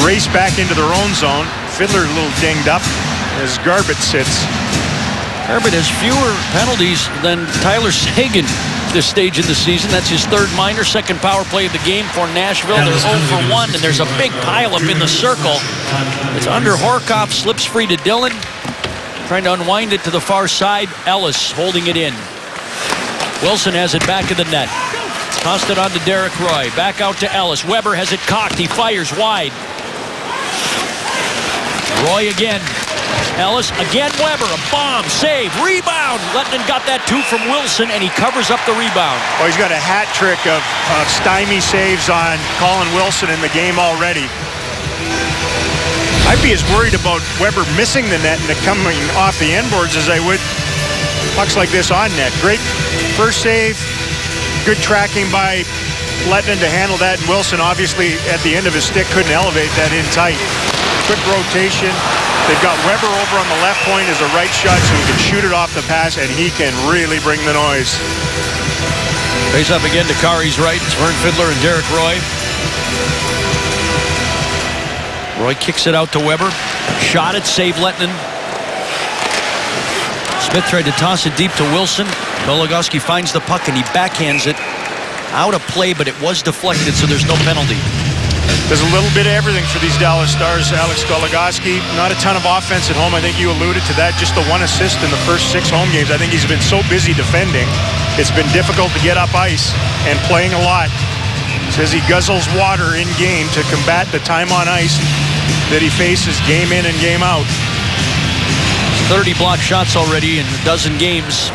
race back into their own zone. Fiddler a little dinged up as Garbutt sits. Garbutt has fewer penalties than Tyler Seguin this stage of the season. That's his third minor, second power play of the game for Nashville. They're 0 for 1, and there's a big pileup in the circle. It's under Horkoff, slips free to Dillon. Trying to unwind it to the far side. Ellis holding it in. Wilson has it back of the net. Tossed it on to Derek Roy. Back out to Ellis. Weber has it cocked. He fires wide. Roy again. Ellis again. Weber. A bomb. Save. Rebound. Lettinen got that too from Wilson, and he covers up the rebound. Oh, he's got a hat trick of stymie saves on Colin Wilson in the game already. I'd be as worried about Weber missing the net and it coming off the end boards as I would pucks like this on net. Great first save. Good tracking by Lettinen to handle that, and Wilson obviously at the end of his stick couldn't elevate that in tight. Quick rotation. They've got Weber over on the left point as a right shot, so he can shoot it off the pass, and he can really bring the noise. Face up again to Kari's right. It's Vern Fiddler and Derek Roy. Roy kicks it out to Weber. Shot it, save Lettinen. Smith tried to toss it deep to Wilson. Goligoski finds the puck and he backhands it. Out of play, but it was deflected, so there's no penalty. There's a little bit of everything for these Dallas Stars. Alex Goligoski, not a ton of offense at home. I think you alluded to that. Just the one assist in the first 6 home games. I think he's been so busy defending. It's been difficult to get up ice and playing a lot. Says he guzzles water in game to combat the time on ice that he faces game in and game out. 30 blocked shots already in a dozen games.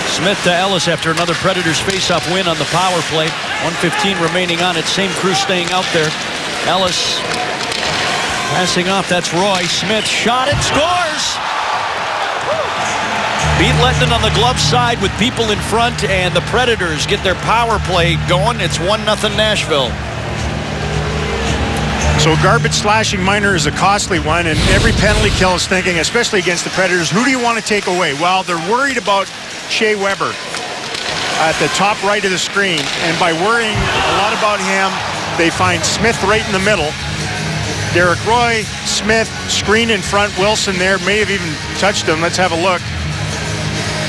Smith to Ellis after another Predators face-off win on the power play. 1:15 remaining on it. Same crew staying out there. Ellis passing off. That's Roy. Smith shot it. Scores! Beat Lettinen on the glove side with people in front, and the Predators get their power play going. It's 1-0 Nashville. So garbage slashing minor is a costly one, and every penalty kill is thinking, especially against the Predators, who do you want to take away? Well, they're worried about Shea Weber at the top right of the screen, and by worrying a lot about him, they find Smith right in the middle. Derek Roy, Smith, screen in front, Wilson there, may have even touched him. Let's have a look.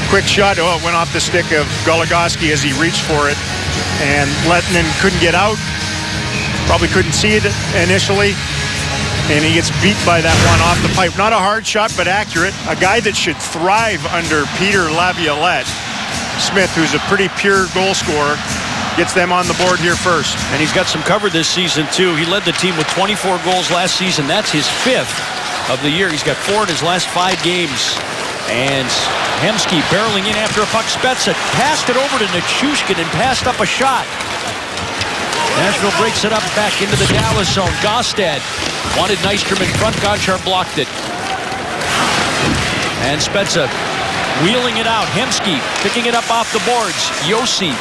Quick shot, oh, it went off the stick of Goligoski as he reached for it, and Lettinen couldn't get out. Probably couldn't see it initially, and he gets beat by that one off the pipe. Not a hard shot, but accurate. A guy that should thrive under Peter Laviolette. Smith, who's a pretty pure goal scorer, gets them on the board here first. And he's got some cover this season, too. He led the team with 24 goals last season. That's his 5th of the year. He's got 4 in his last 5 games. And Hemsky barreling in after a puck. Spezza passed it over to Nichushkin and passed up a shot. Nashville breaks it up back into the Dallas zone. Gaustad wanted Nystrom in front. Gonchar blocked it. And Spezza wheeling it out. Hemsky picking it up off the boards. Josi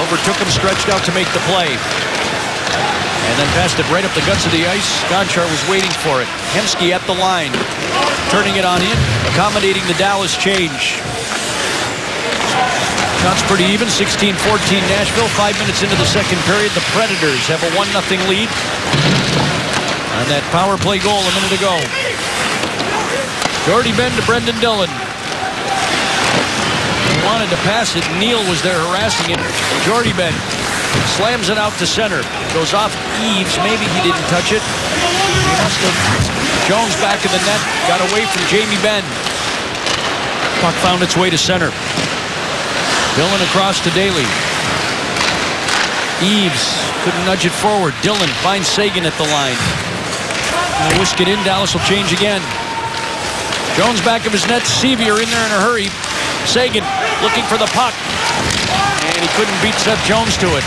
overtook him, stretched out to make the play. And then passed it right up the guts of the ice. Gonchar was waiting for it. Hemsky at the line. Turning it on in. Accommodating the Dallas change. Shots pretty even, 16-14 Nashville. 5 minutes into the second period, the Predators have a 1-0 lead. On that power play goal a minute ago. Jordy Benn to Brendan Dillon. He wanted to pass it. Neal was there harassing it. Jordy Benn slams it out to center. Goes off Eaves. Maybe he didn't touch it. He must have. Jones back in the net. Got away from Jamie Benn. Puck found its way to center. Dillon across to Daly. Eaves couldn't nudge it forward. Dillon finds Sagan at the line. Now whisk it in. Dallas will change again. Jones back of his net. Sevier in there in a hurry. Sagan looking for the puck. And he couldn't beat Seth Jones to it.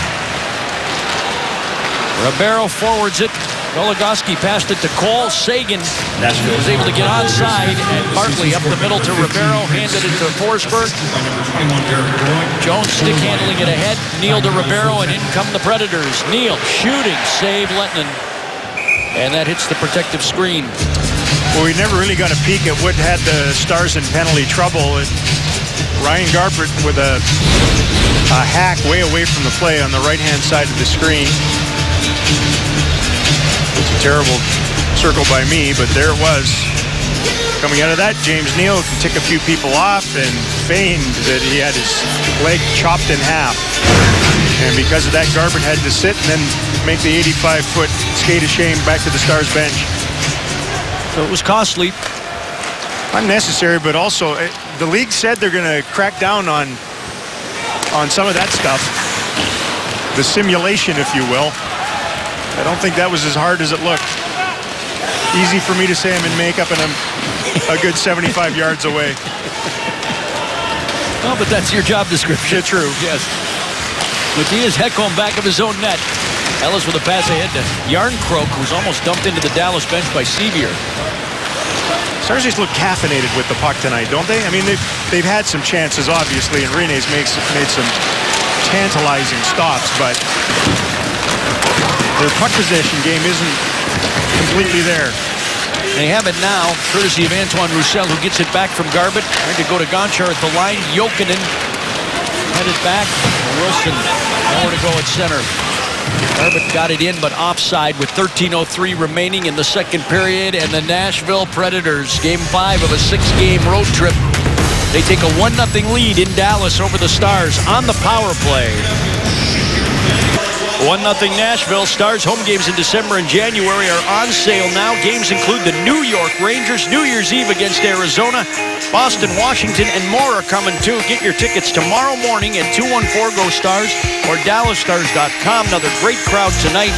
Ribeiro forwards it. Goligoski passed it to Cole. Sagan was able to get onside, and Barkley up the middle to Ribeiro, handed it to Forsberg. Jones stick handling it ahead. Neal to Ribeiro, and in come the Predators. Neal shooting, save Lettinen. And that hits the protective screen. Well, we never really got a peek at what had the Stars in penalty trouble. Ryan Garbutt with a hack way away from the play on the right-hand side of the screen. It's a terrible circle by me, but there it was. Coming out of that, James Neal can tick a few people off and feigned that he had his leg chopped in half. And because of that, Garbutt had to sit and then make the 85-foot skate of shame back to the Stars bench. So it was costly. Unnecessary, but also the league said they're going to crack down on some of that stuff. The simulation, if you will. I don't think that was as hard as it looked. Easy for me to say I'm in makeup and I'm a good 75 yards away. Oh, but that's your job description. Yeah, true. Yes. Matthias Ekholm back of his own net. Ellis with a pass ahead to Yarncroke, who's almost dumped into the Dallas bench by Sevier. Stars just look caffeinated with the puck tonight, don't they? I mean, they've had some chances, obviously, and Rene's made some tantalizing stops, but their puck possession game isn't completely there. They have it now, courtesy of Antoine Roussel, who gets it back from Garbutt. Trying to go to Gonchar at the line. Jokinen headed back. Wilson, nowhere to go at center. Garbutt got it in, but offside with 13:03 remaining in the second period. And the Nashville Predators, Game 5 of a 6-game road trip. They take a 1-0 lead in Dallas over the Stars on the power play. 1-0 Nashville. Stars home games in December and January are on sale now. Games include the New York Rangers, New Year's Eve against Arizona, Boston, Washington, and more are coming too. Get your tickets tomorrow morning at 214-GO-STARS or DallasStars.com. Another great crowd tonight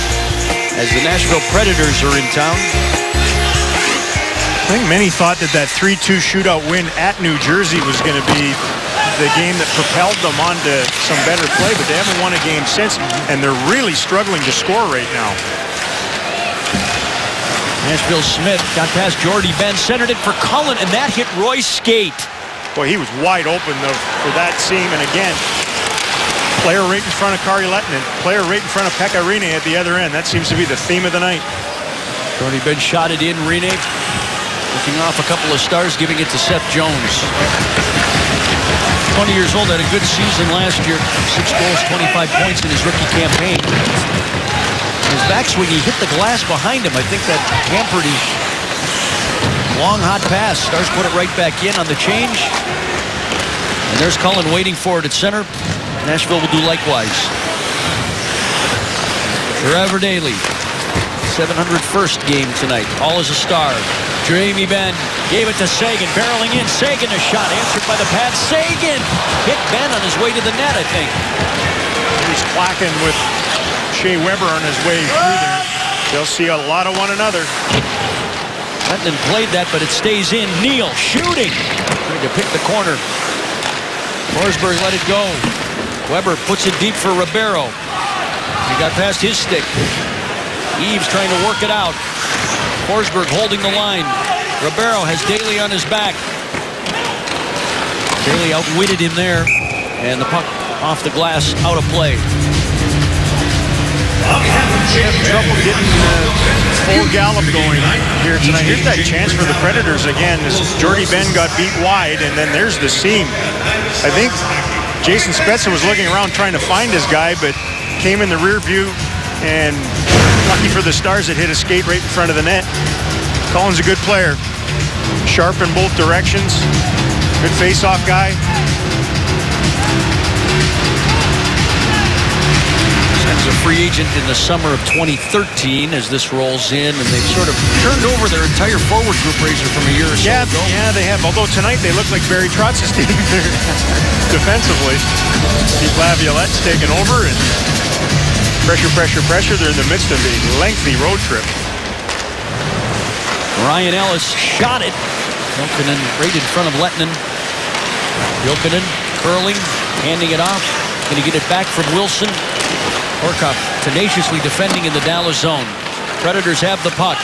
as the Nashville Predators are in town. I think many thought that 3-2 shootout win at New Jersey was going to be the game that propelled them onto some better play, but they haven't won a game since, and they're really struggling to score right now. Nashville Smith got past Jordy Benn, centered it for Cullen, and that hit Roy's skate. Boy, he was wide open though for that seam, and again, player right in front of Kari Lehtinen, player right in front of Pekka Rinne at the other end. That seems to be the theme of the night. Jordy Benn shot it in. Rinne looking off a couple of Stars, giving it to Seth Jones. 20 years old, had a good season last year. 6 goals, 25 points in his rookie campaign. His backswing, he hit the glass behind him. I think that hampered his long, hot pass. Stars put it right back in on the change. And there's Cullen waiting for it at center. Nashville will do likewise. Trevor Daley, 701st game tonight. All as a Star. Jamie Benn gave it to Seguin, barreling in. Seguin, a shot answered by the pad. Seguin hit Benn on his way to the net, I think. He's clacking with Shea Weber on his way through there. They'll see a lot of one another. Lehtinen played that, but it stays in. Neal shooting. Trying to pick the corner. Forsberg let it go. Weber puts it deep for Ribeiro. He got past his stick. Eves trying to work it out. Forsberg holding the line. Ribeiro has Daley on his back. Daley outwitted him there. And the puck off the glass, out of play. Having trouble getting full gallop going here tonight. Here's that chance for the Predators again. As Jordy Benn got beat wide, and then there's the seam. I think Jason Spezza was looking around trying to find his guy, but came in the rear view, and lucky for the Stars, it hit a skate right in front of the net. Cullen's a good player. Sharp in both directions. Good face-off guy. As a free agent in the summer of 2013 as this rolls in, and they've sort of turned over their entire forward group, Razor, from a year or so ago. Yeah, they have. Although tonight they look like Barry Trotz's team defensively. Steve Laviolette's taken over, and pressure. They're in the midst of a lengthy road trip. Ryan Ellis shot it. Jokinen right in front of Lehtinen. Jokinen curling, handing it off. Going to get it back from Wilson. Horcoff tenaciously defending in the Dallas zone. Predators have the puck.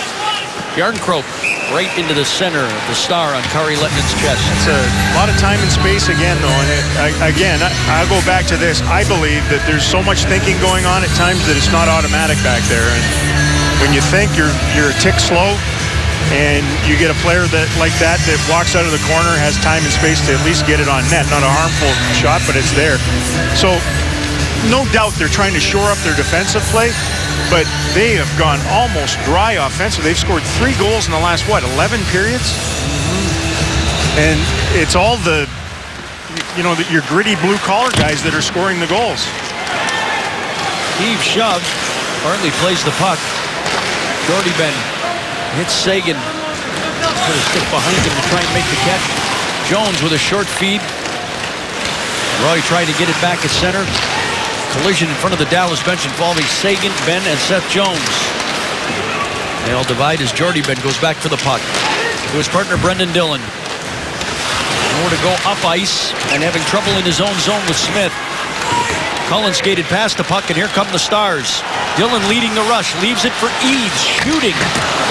Jarnkrok right into the center of the Star on Kari Lehtinen's chest. It's a lot of time and space again, though. And I'll go back to this. I believe that there's so much thinking going on at times that it's not automatic back there. And when you think you're a tick slow, and you get a player like that walks out of the corner, has time and space to at least get it on net. Not a harmful shot, but it's there. So no doubt they're trying to shore up their defensive play, but they have gone almost dry offensively. They've scored 3 goals in the last, 11 periods? And it's all your gritty blue-collar guys that are scoring the goals. Steve Shove partly plays the puck. Jordy Benn hits Seguin. Put a stick behind him to try and make the catch. Jones with a short feed. Roy tried to get it back at center. Collision in front of the Dallas bench involving Seguin, Benn, and Seth Jones. They all divide as Jordy Benn goes back for the puck. To his partner, Brendan Dillon. More to go up ice and having trouble in his own zone with Smith. Cullen skated past the puck, and here come the Stars. Dillon leading the rush, leaves it for Eves, shooting.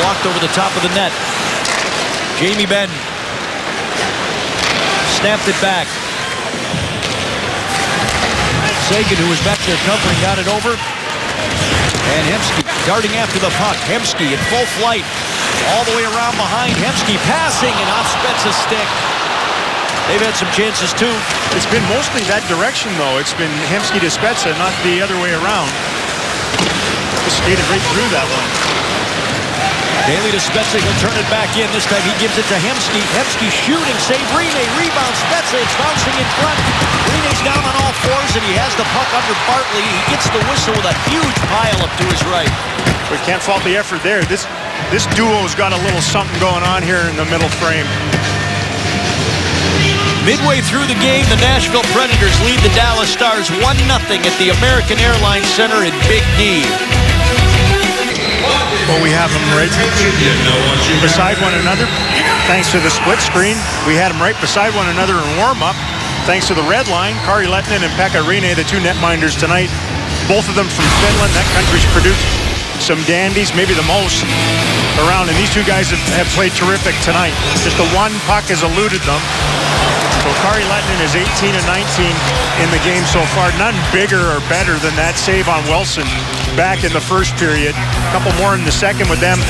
Blocked over the top of the net. Jamie Benn snapped it back. Sagan, who was back there covering, got it over. And Hemsky darting after the puck. Hemsky in full flight. All the way around behind. Hemsky passing and off Spezza's stick. They've had some chances too. It's been mostly that direction though. It's been Hemsky to Spezza, not the other way around. Just skated right through that one. Daly to Spezza, he'll turn it back in. This time he gives it to Hemsky. Hemsky shooting, save Rinne, rebound Spezza, it's bouncing in front. Rinne's down on all fours and he has the puck under Bartley. He gets the whistle with a huge pile up to his right. We can't fault the effort there. This duo's got a little something going on here in the middle frame. Midway through the game, the Nashville Predators lead the Dallas Stars 1-0 at the American Airlines Center in Big D. Well, we have them right beside one another thanks to the split screen. We had them right beside one another in warm-up thanks to the red line. Kari Lehtonen and Pekka Rinne, the two netminders tonight. Both of them from Finland. That country's produced some dandies, maybe the most around. And these two guys have played terrific tonight. Just the one puck has eluded them. So Kari Lehtonen is 18 and 19 in the game so far. None bigger or better than that save on Wilson back in the first period. A couple more in the second with them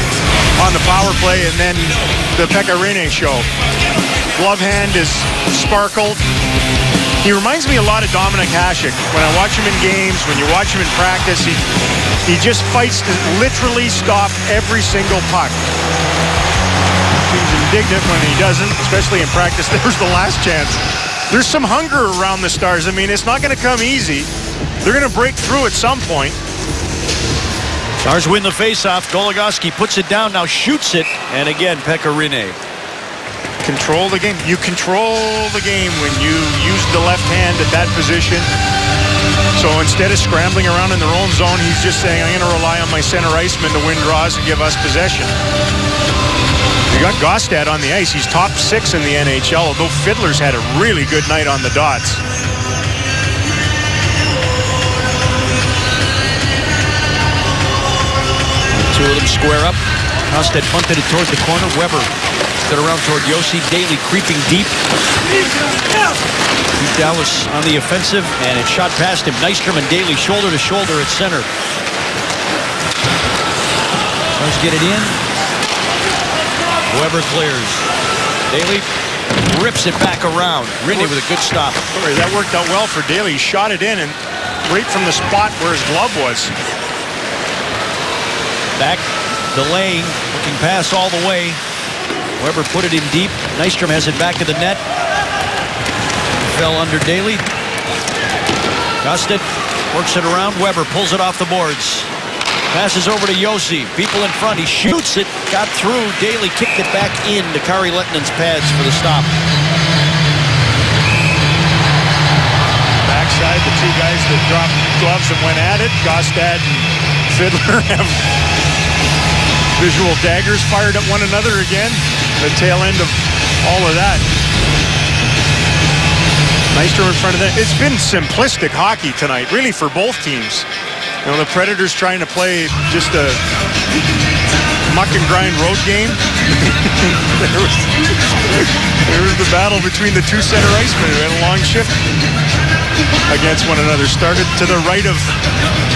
on the power play, and then the Pekka Rinne show. Glove hand is sparkled. He reminds me a lot of Dominik Hasek. When I watch him in games, when you watch him in practice, he just fights to literally stop every single puck. Seems indignant when he doesn't, especially in practice. There's the last chance. There's some hunger around the Stars. I mean, it's not going to come easy. They're going to break through at some point. Stars win the faceoff. Goligoski puts it down, now shoots it, and again, Pekka Rinne. Control the game. You control the game when you use the left hand at that position. So instead of scrambling around in their own zone, he's just saying, I'm going to rely on my center iceman to win draws and give us possession. You got Gaustad on the ice. He's top 6 in the NHL, although Fiddler's had a really good night on the dots. Two of them square up. Gaustad bunted it toward the corner. Weber stood around toward Josi. Daly creeping deep. Keep Dallas on the offensive, and it shot past him. Nystrom and Daly shoulder to shoulder at center. Let's get it in. Weber clears. Daly rips it back around. Rinne with a good stop. That worked out well for Daly. He shot it in and right from the spot where his glove was. Back the lane, looking pass all the way. Weber put it in deep. Nystrom has it back to the net. Fell under Daly. Gaustad works it around. Weber pulls it off the boards. Passes over to Josi. People in front. He shoots it. Got through. Daly kicked it back into Kari Lehtonen's pads for the stop. Backside, the two guys that dropped gloves and went at it. Gaustad and Fiddler have visual daggers fired at one another again. The tail end of all of that. Nystrom in front of that. It's been simplistic hockey tonight, really, for both teams. You know, the Predators trying to play just a muck and grind road game. there was the battle between the two center icemen who had a long shift against one another. Started to the right of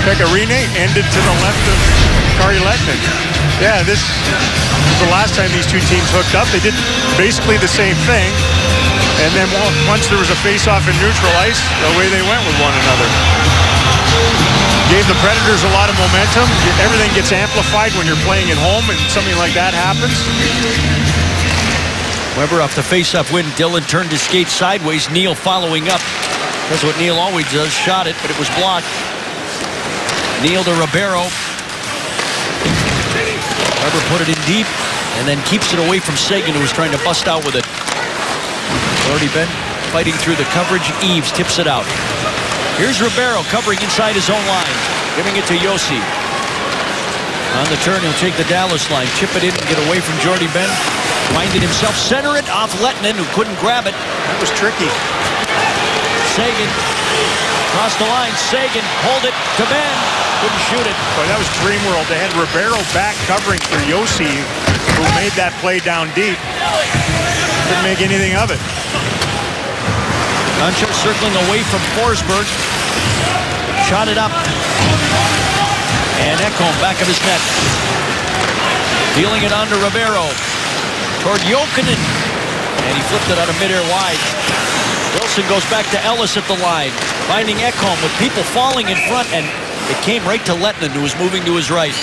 Pekka Rinne, ended to the left of Kari Lehtonen. Yeah, this was the last time these two teams hooked up. They did basically the same thing. And then once there was a face-off in neutral ice, away they went with one another. Gave the Predators a lot of momentum. Everything gets amplified when you're playing at home and something like that happens. Weber off the face-off win. Dillon turned his skate sideways. Neal following up. That's what Neal always does. Shot it, but it was blocked. Neal to Ribeiro. Weber put it in deep and then keeps it away from Sagan, who was trying to bust out with it. Already been fighting through the coverage. Eaves tips it out. Here's Ribeiro covering inside his own line. Giving it to Josi. On the turn, he'll take the Dallas line. Chip it in and get away from Jordy Ben. Find it himself. Center it off Lehtonen, who couldn't grab it. That was tricky. Sagan. Across the line. Sagan. Hold it to Ben. Couldn't shoot it. Boy, that was dream world. They had Ribeiro back covering for Josi, who made that play down deep. Couldn't make anything of it. Concho circling away from Forsberg. Shot it up. And Ekholm back of his net. Dealing it on to Ribeiro. Toward Jokinen. And he flipped it out of midair wide. Wilson goes back to Ellis at the line. Finding Ekholm with people falling in front. And it came right to Lehtinen, who was moving to his right.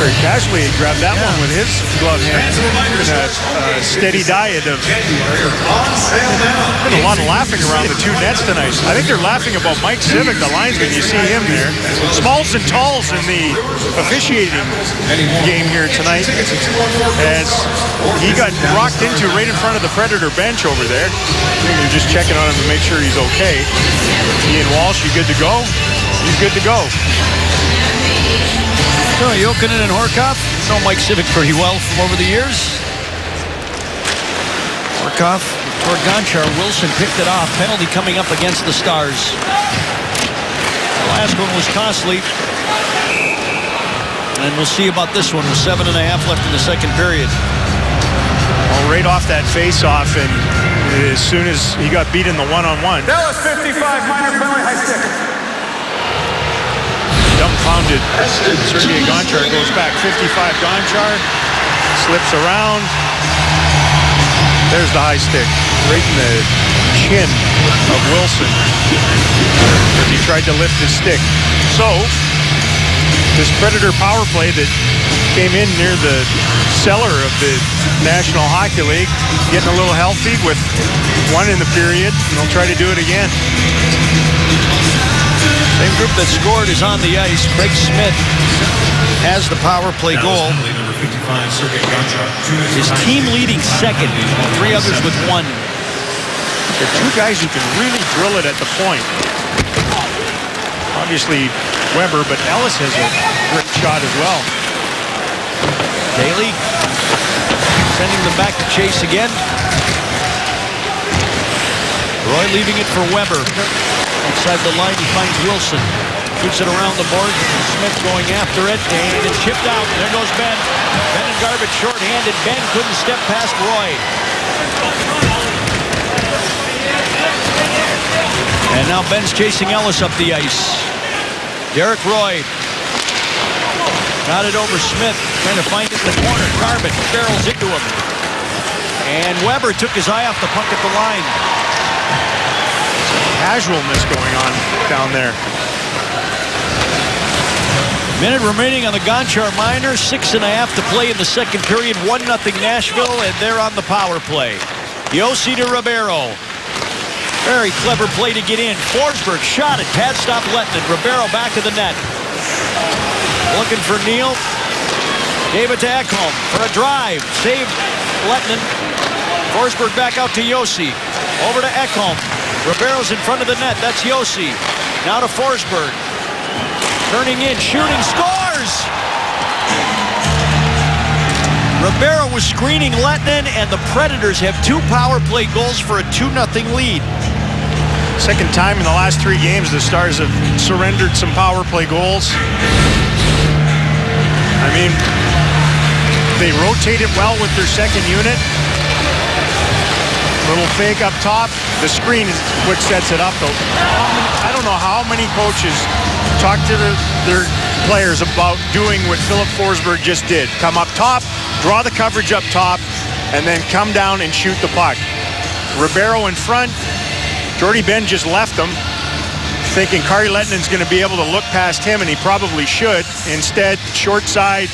Very casually, he grabbed that one with his glove hand. Been a steady diet of... Been a lot of laughing around the two nets tonight. I think they're laughing about Mike Civic, the linesman. You see him there. Smalls and talls in the officiating game here tonight, as he got rocked into right in front of the Predator bench over there. I think they're just checking on him to make sure he's okay. Ian Walsh, you good to go? He's good to go. So Jokinen and Horcoff know Mike Civic pretty well from over the years. Horcoff toward Gonchar. Wilson picked it off. Penalty coming up against the Stars. The last one was costly. And we'll see about this one with 7.5 left in the second period. Well, right off that face-off, and as soon as he got beat in the one-on-one. Dallas 55, minor penalty, high stick. Dumbfounded. Sergei Gonchar goes back. 55 Gonchar. Slips around. There's the high stick. Right in the chin of Wilson as he tried to lift his stick. So, this Predator power play that came in near the cellar of the National Hockey League, getting a little healthy with one in the period, and they'll try to do it again. Same group that scored is on the ice. Craig Smith has the power play goal. His team leading second. 3 others with 1. There are 2 guys who can really drill it at the point. Obviously Weber, but Ellis has a great shot as well. Daly sending them back to chase again. Roy leaving it for Weber. Outside the line, he finds Wilson. Keeps it around the board. Smith going after it, and it's chipped out. There goes Ben. Ben and Garbett short-handed. Ben couldn't step past Roy. And now Ben's chasing Ellis up the ice. Derek Roy got it over Smith. Trying to find it in the corner. Garbett barrels into him. And Weber took his eye off the puck at the line. Casualness going on down there. Minute remaining on the Gonchar minor. 6.5 to play in the second period. 1-0 Nashville, and they're on the power play. Josi to Ribeiro. Very clever play to get in. Forsberg shot it. Pad stop Lehtinen. Ribeiro back to the net. Looking for Neal. Gave it to Ekholm for a drive. Saved Lehtinen. Forsberg back out to Josi. Over to Ekholm. Ribeiro's in front of the net. That's Josi. Now to Forsberg. Turning in, shooting, scores! Ribeiro was screening Lehtinen, and the Predators have 2 power play goals for a 2-0 lead. Second time in the last 3 games the Stars have surrendered some power play goals. I mean, they rotate it well with their second unit. Little fake up top. The screen is what sets it up, though. I don't know how many coaches talk to their players about doing what Philip Forsberg just did. Come up top, draw the coverage up top, and then come down and shoot the puck. Ribeiro in front. Jordy Ben just left him, thinking Kari Lehtinen's going to be able to look past him, and he probably should. Instead, short side,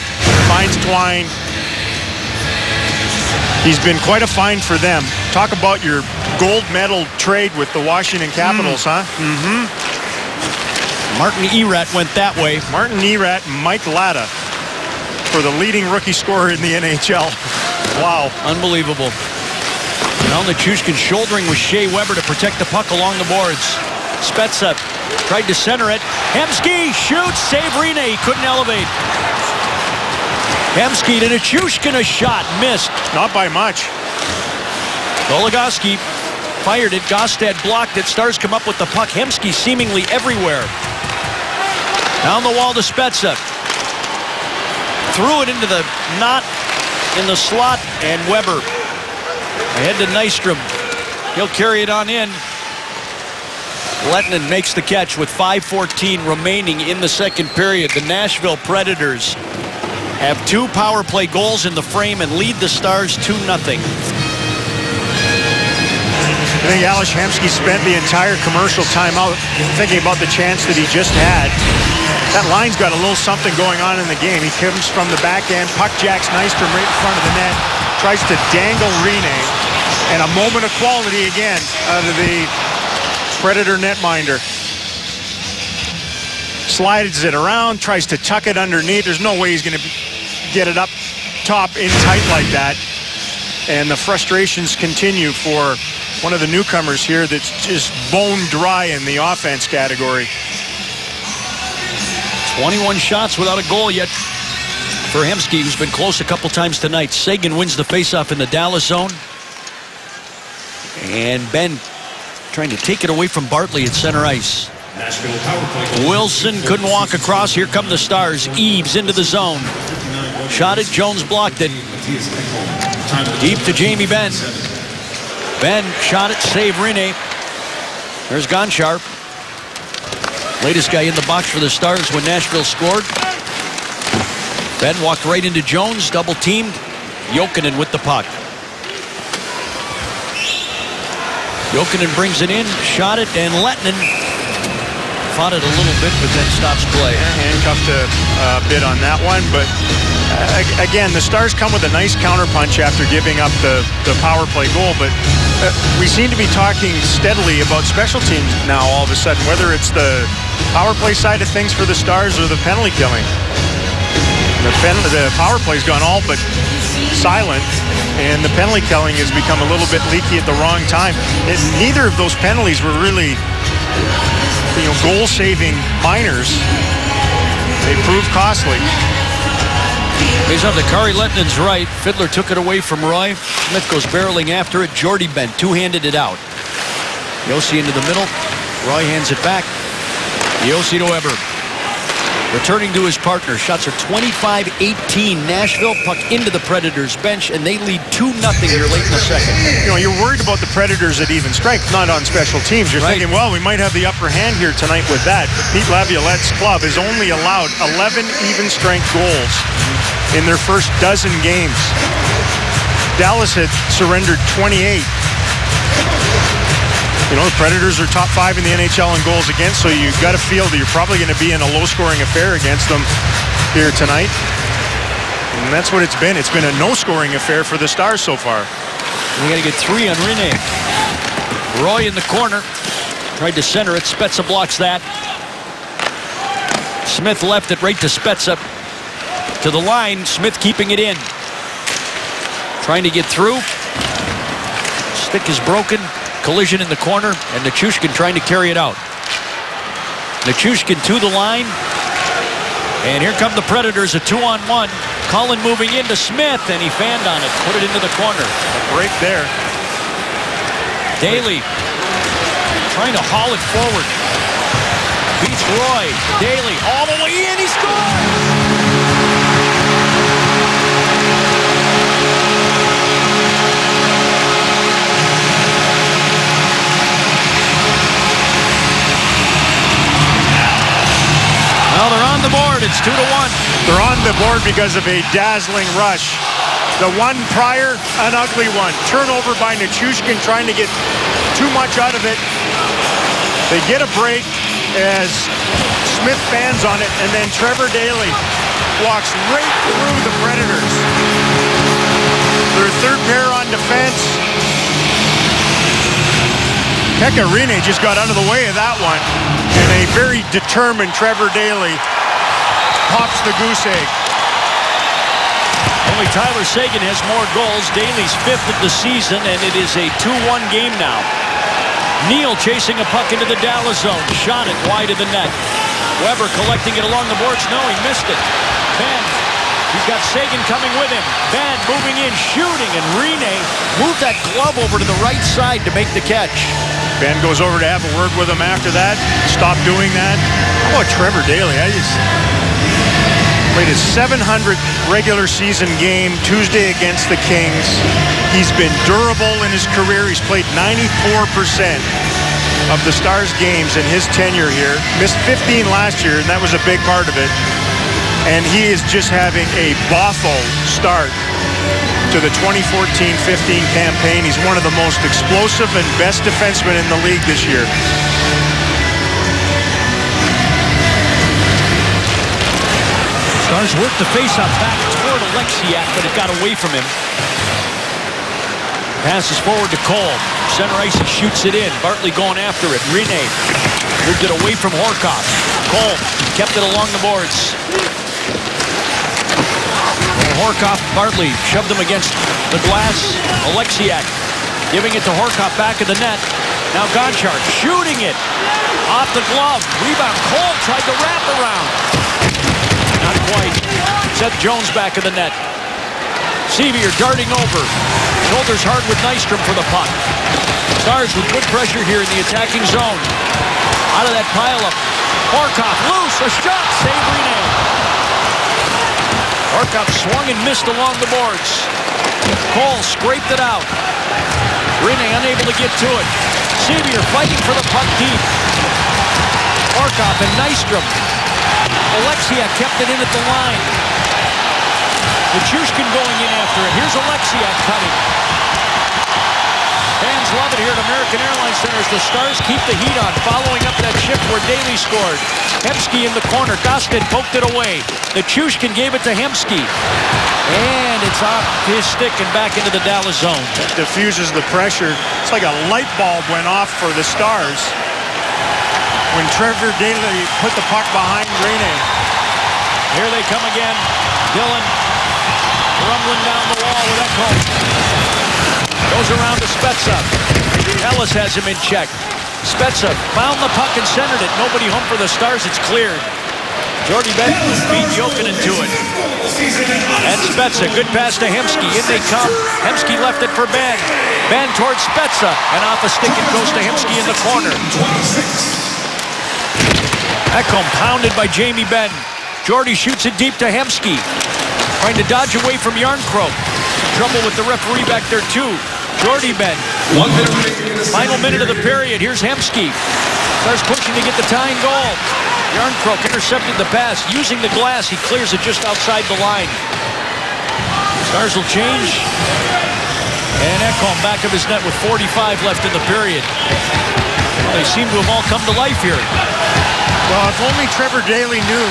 finds Twine. He's been quite a find for them. Talk about your gold medal trade with the Washington Capitals, huh? Mm-hmm. Martin Erat went that way. Martin Erat and Mike Latta for the leading rookie scorer in the NHL. Wow. Unbelievable. Now Nichushkin shouldering with Shea Weber to protect the puck along the boards. Spezza tried to center it. Hemsky shoots, save Rene. He couldn't elevate. Hemsky to Nichushkin, a shot, missed. Not by much. Goligoski fired it. Gostad blocked it. Stars come up with the puck. Hemsky seemingly everywhere. Down the wall to Spezza. Threw it into the knot in the slot, and Weber ahead to Nystrom. He'll carry it on in. Lettinen makes the catch with 5:14 remaining in the second period. The Nashville Predators have 2 power play goals in the frame and lead the Stars 2-0. I think Ales Hemsky spent the entire commercial timeout thinking about the chance that he just had. That line's got a little something going on in the game. He comes from the back end, puck jacks Nystrom right in front of the net, tries to dangle Rinne, and a moment of quality again out of the Predator netminder. Slides it around, tries to tuck it underneath. There's no way he's going to get it up top in tight like that. And the frustrations continue for one of the newcomers here that's just bone dry in the offense category. 21 shots without a goal yet for Hemsky, who's been close a couple times tonight. Seguin wins the faceoff in the Dallas zone. And Benn trying to take it away from Bartley at center ice. Wilson couldn't walk across. Here come the Stars. Eaves into the zone. Shot it. Jones blocked it. Deep to Jamie Benn. Benn shot it. Save Rinne. There's Gonchar. Latest guy in the box for the Stars when Nashville scored. Benn walked right into Jones. Double teamed. Jokinen with the puck. Jokinen brings it in. Shot it. And Lettinen fought it a little bit, but then stops play. Handcuffed a bit on that one, but again, the Stars come with a nice counterpunch after giving up the power play goal, but we seem to be talking steadily about special teams now all of a sudden, whether it's the power play side of things for the Stars or the penalty killing. The power play's gone all but silent, and the penalty killing has become a little bit leaky at the wrong time. Neither of those penalties were really goal-saving minors. They proved costly. He's on to Kari Lettinen's right. Fiddler took it away from Roy. Smith goes barreling after it. Jordy Benn two-handed it out. Josi into the middle. Roy hands it back. Josi to Weber. Returning to his partner. Shots are 25-18. Nashville puck into the Predators bench, and they lead 2-0 here late in the second. You're worried about the Predators at even strength, not on special teams. You're thinking, well, we might have the upper hand here tonight with that. Pete Laviolette's club has only allowed 11 even strength goals in their first dozen games. Dallas had surrendered 28. The Predators are top 5 in the NHL in goals against, so you've got to feel that you're probably going to be in a low-scoring affair against them here tonight. And that's what it's been. It's been a no-scoring affair for the Stars so far. We got to get 3 on Rinne. Roy in the corner. Tried to center it. Spezza blocks that. Smith left it right to Spezza. To the line. Smith keeping it in. Trying to get through. Stick is broken. Collision in the corner, and Nichushkin trying to carry it out. Nichushkin to the line, and here come the Predators, a 2-on-1. Cullen moving into Smith, and he fanned on it, put it into the corner. A break there. Daly trying to haul it forward. Beats Roy. Daly all the way in, he scores! Well, they're on the board. It's 2-1. They're on the board because of a dazzling rush. The one prior, an ugly one. Turnover by Nichushkin trying to get too much out of it. They get a break as Smith fans on it, and then Trevor Daly walks right through the Predators. Their third pair on defense. Pekka Rinne just got out of the way of that one. And a very determined Trevor Daly pops the goose egg. Only Tyler Seguin has more goals. Daly's 5th of the season, and it is a 2-1 game now. Neal chasing a puck into the Dallas zone. Shot it wide of the net. Weber collecting it along the boards. No, he missed it. Benn. He's got Seguin coming with him. Benn moving in, shooting, and Rinne moved that glove over to the right side to make the catch. Benn goes over to have a word with him after that. Stop doing that. How about Trevor Daly? Played his 700th regular season game Tuesday against the Kings. He's been durable in his career. He's played 94% of the Stars games in his tenure here. Missed 15 last year, and that was a big part of it. And he is just having a boffo start to the 2014-15 campaign. He's one of the most explosive and best defensemen in the league this year. Stars work the faceoff back toward Alexiak, but it got away from him. Passes forward to Cole. Center ice, he shoots it in. Bartley going after it. Rinne moved it away from Horcoff. Cole kept it along the boards. Horcoff, Bartley shoved him against the glass. Alexiak giving it to Horcoff back of the net. Now Gonchar shooting it off the glove. Rebound. Cole tried to wrap around. Not quite. Seth Jones back of the net. Sevier darting over. Shoulders hard with Nystrom for the puck. Stars with good pressure here in the attacking zone. Out of that pileup. Horcoff loose. A shot. Save Rinne. Horcoff swung and missed along the boards. Cole scraped it out. Rinne unable to get to it. Sevier fighting for the puck deep. Horcoff and Nystrom. Alexiak kept it in at the line. Nichushkin going in after it. Here's Alexiak cutting. Fans love it here at American Airlines Center as the Stars keep the heat on, following up that shift where Daly scored. Hemsky in the corner. Gostin poked it away. Nichushkin gave it to Hemsky. And it's off his stick and back into the Dallas zone. That diffuses the pressure. It's like a light bulb went off for the Stars when Trevor Daly put the puck behind Rinne. Here they come again. Dillon rumbling down the wall with Ekholm. Goes around to Spezza. Ellis has him in check. Spezza found the puck and centered it. Nobody home for the Stars. It's cleared. Jordy Benn beat Jokinen to it. And Spezza, good pass to Hemsky. In they come. Hemsky left it for Benn. Benn towards Spezza. And off a stick it goes to Hemsky in the corner. Ekholm pounded by Jamie Benn. Jordy shoots it deep to Hemsky. Trying to dodge away from Jarnkrok. Trouble with the referee back there too. Jordy Benn. Final minute of the period. Here's Hemsky. Starts pushing to get the tying goal. Jarnkrok intercepted the pass. Using the glass, he clears it just outside the line. Stars will change. And Ekholm back of his net with 45 left in the period. They seem to have all come to life here. Well, if only Trevor Daly knew,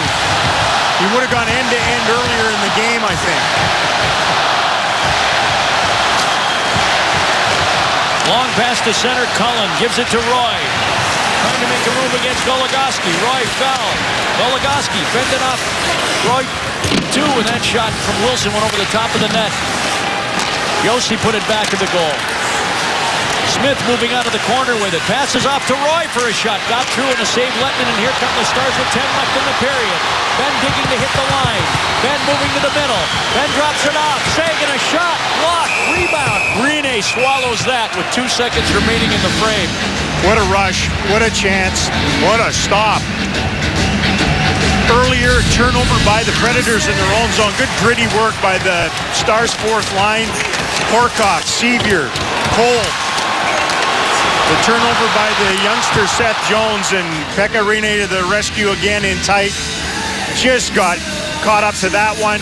he would have gone end-to-end earlier in the game, I think. Long pass to center. Cullen gives it to Roy. Trying to make a move against Goligoski. Roy foul. Goligoski fended off Roy 2, and that shot from Wilson went over the top of the net. Josi put it back in the goal. Smith moving out of the corner with it. Passes off to Roy for a shot. Got through and a save Lettman, and here come the Stars with 10 left in the period. Benn digging to hit the line. Benn moving to the middle. Benn drops it off. Sagan a shot. Block. Rebound. Rinne swallows that with 2 seconds remaining in the frame. What a rush. What a chance. What a stop. Earlier, turnover by the Predators in their own zone. Good gritty work by the Stars' fourth line. Horcoff, Sevier, Cole. The turnover by the youngster Seth Jones, and Pekka Rinne to the rescue again in tight. Just got caught up to that one.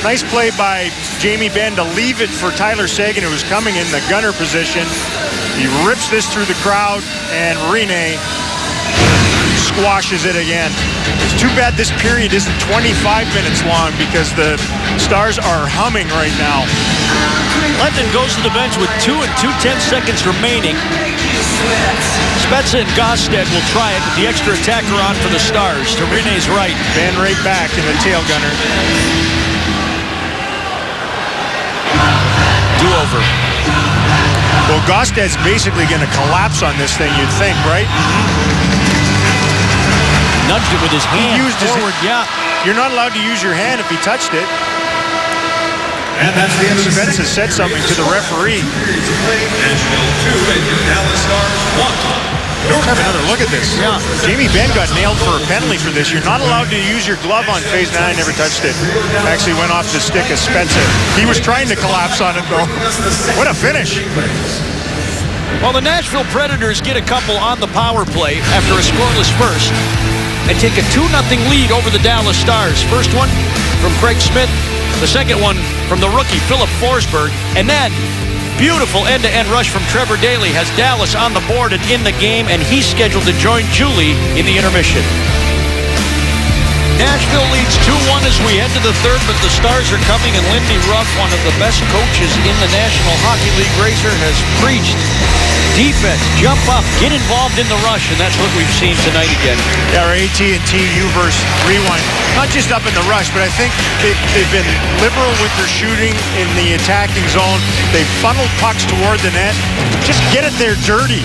Nice play by Jamie Benn to leave it for Tyler Sagan, who was coming in the gunner position. He rips this through the crowd, and Rinne squashes it again. It's too bad this period isn't 25 minutes long because the Stars are humming right now. Lettman goes to the bench with 2 2/10 seconds remaining. Spezza and Gosted will try it with the extra attacker on for the Stars to Rinne's right. Benn right back in the tail gunner. Do-over. Well, Gosted's basically going to collapse on this thing, you'd think, right? Nudged it with his hand forward, yeah. You're not allowed to use your hand if he touched it. And that's the end of the Spezza said something to the referee. Let's have another look at this. Yeah. Jamie Benn got nailed for a penalty for this. You're not allowed to use your glove on phase 9. I never touched it. Actually went off the stick of Spezza. He was trying to collapse on it, though. What a finish. Well, the Nashville Predators get a couple on the power play after a scoreless first and take a 2-0 lead over the Dallas Stars. First one from Craig Smith, the second one from the rookie Philip Forsberg, and then beautiful end-to-end rush from Trevor Daley has Dallas on the board and in the game, and he's scheduled to join Julie in the intermission. Nashville leads 2-1 as we head to the third, but the Stars are coming, and Lindy Ruff, one of the best coaches in the National Hockey League, Razor, has preached defense, jump up, get involved in the rush, and that's what we've seen tonight again. Yeah, our AT&T U-verse rewind, not just up in the rush, but I think they've been liberal with their shooting in the attacking zone. They've funneled pucks toward the net. Just get it there dirty.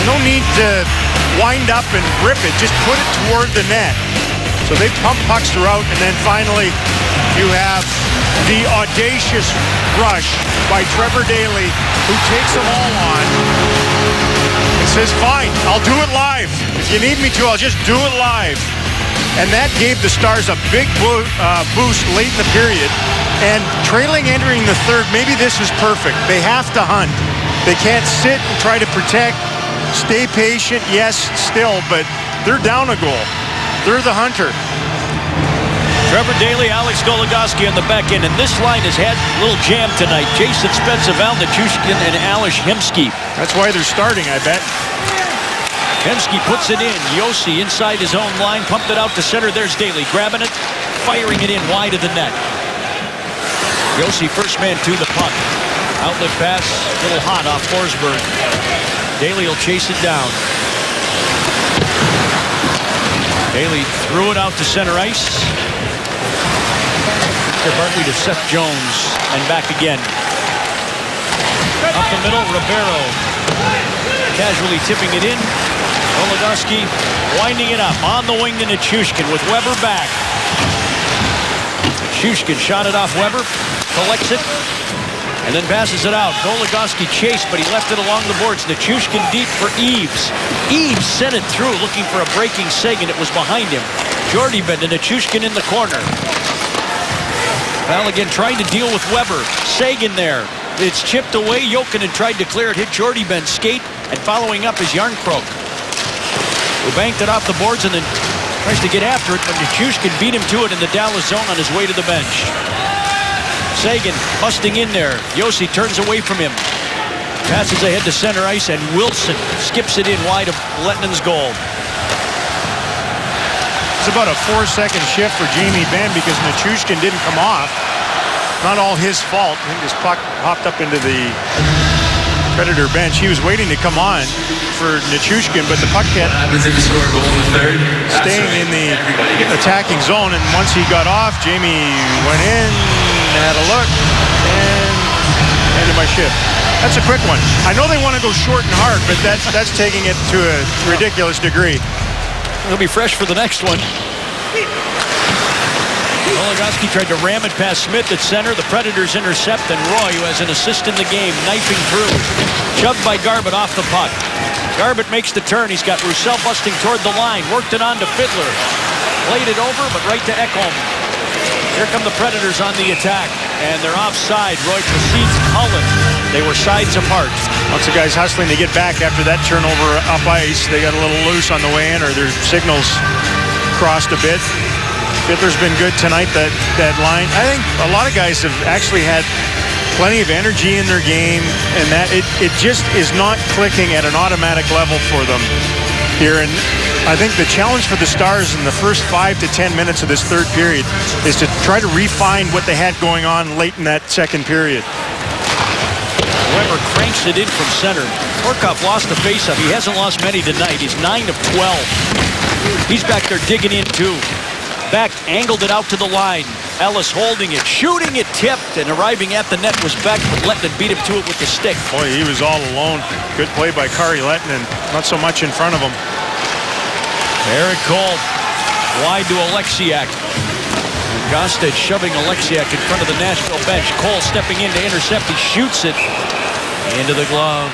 No need to wind up and rip it. Just put it toward the net. So they pump pucks throughout, and then finally you have the audacious rush by Trevor Daley, who takes them all on and says, fine, I'll do it live. If you need me to, I'll just do it live. And that gave the Stars a big boost late in the period. And trailing entering the third, maybe this is perfect. They have to hunt. They can't sit and try to protect, stay patient, yes, still, but they're down a goal. They're the hunter. Trevor Daley, Alex Goligoski on the back end, and this line has had a little jam tonight. Jason Spezza, Val Nichushkin, and Ales Hemsky. That's why they're starting, I bet. Hemsky puts it in. Yossi inside his own line, pumped it out to center. There's Daley grabbing it, firing it in wide of the net. Yossi first man to the puck. Outlet pass, a little hot off Forsberg. Daley will chase it down. Daley threw it out to center ice. Barkley to Seth Jones and back again. Up the middle, Ribeiro casually tipping it in. Goligoski winding it up on the wing to Nichushkin with Weber back. Nichushkin shot it off Weber, collects it, and then passes it out. Goligoski chased, but he left it along the boards. Nichushkin deep for Eves. Eves sent it through, looking for a breaking Seguin. It was behind him. Jordybend and Nichushkin in the corner. Val again trying to deal with Weber. Seguin there. It's chipped away. Jokinen tried to clear it, hit Jordybend's skate, and following up is Jarnkrok, who banked it off the boards and then tries to get after it, but Nichushkin beat him to it in the Dallas zone on his way to the bench. Seguin busting in there. Yossi turns away from him. Passes ahead to center ice, and Wilson skips it in wide of Letnin's goal. It's about a 4-second shift for Jamie Benn because Nichushkin didn't come off. Not all his fault. I think his puck hopped up into the Predator bench. He was waiting to come on for Nichushkin, but the puck kept staying in the attacking zone, and once he got off, Jamie went in, had a look, and ended my shift. That's a quick one. I know they want to go short and hard, but that's taking it to a ridiculous degree. He'll be fresh for the next one. Goligoski tried to ram it past Smith at center. The Predators intercept, and Roy, who has an assist in the game, knifing through. Shoved by Garbutt off the puck. Garbutt makes the turn. He's got Roussel busting toward the line. Worked it on to Fiddler. Played it over, but right to Ekholm. Here come the Predators on the attack, and they're offside. Roy proceeds Cullen. They were sides apart. Lots of guys hustling to get back after that turnover up ice. They got a little loose on the way in, or their signals crossed a bit. Fiddler's been good tonight, that line. I think a lot of guys have actually had plenty of energy in their game, and that it just is not clicking at an automatic level for them here. And I think the challenge for the Stars in the first 5 to 10 minutes of this third period is to try to refine what they had going on late in that second period. Weber cranks it in from center. Horkoff lost the faceoff. He hasn't lost many tonight. He's 9 of 12. He's back there digging in too. Back, angled it out to the line. Ellis holding it, shooting it, tipped, and arriving at the net was Beck, but Lettinen beat him to it with the stick. Boy, he was all alone. Good play by Kari Lettinen. Not so much in front of him. Eric Cole, wide to Alexiak. Gosted shoving Alexiak in front of the Nashville bench. Cole stepping in to intercept. He shoots it into the glove.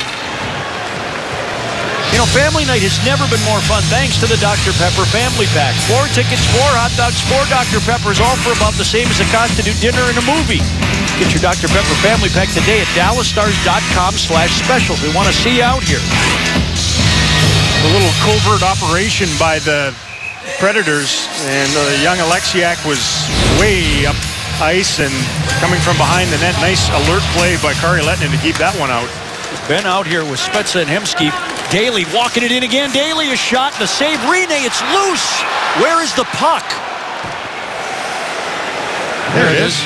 You know, family night has never been more fun thanks to the Dr. Pepper Family Pack. 4 tickets, 4 hot dogs, 4 Dr. Peppers, all for about the same as the cost to do dinner and a movie. Get your Dr. Pepper family pack today at DallasStars.com/specials. We want to see you out here. A little covert operation by the Predators, and young Alexiak was way up ice and coming from behind the net. Nice alert play by Kari Lehtinen to keep that one out. Ben out here with Spezza and Hemsky. Daly walking it in again. Daly, a shot, the save. Rene, it's loose. Where is the puck? There it is.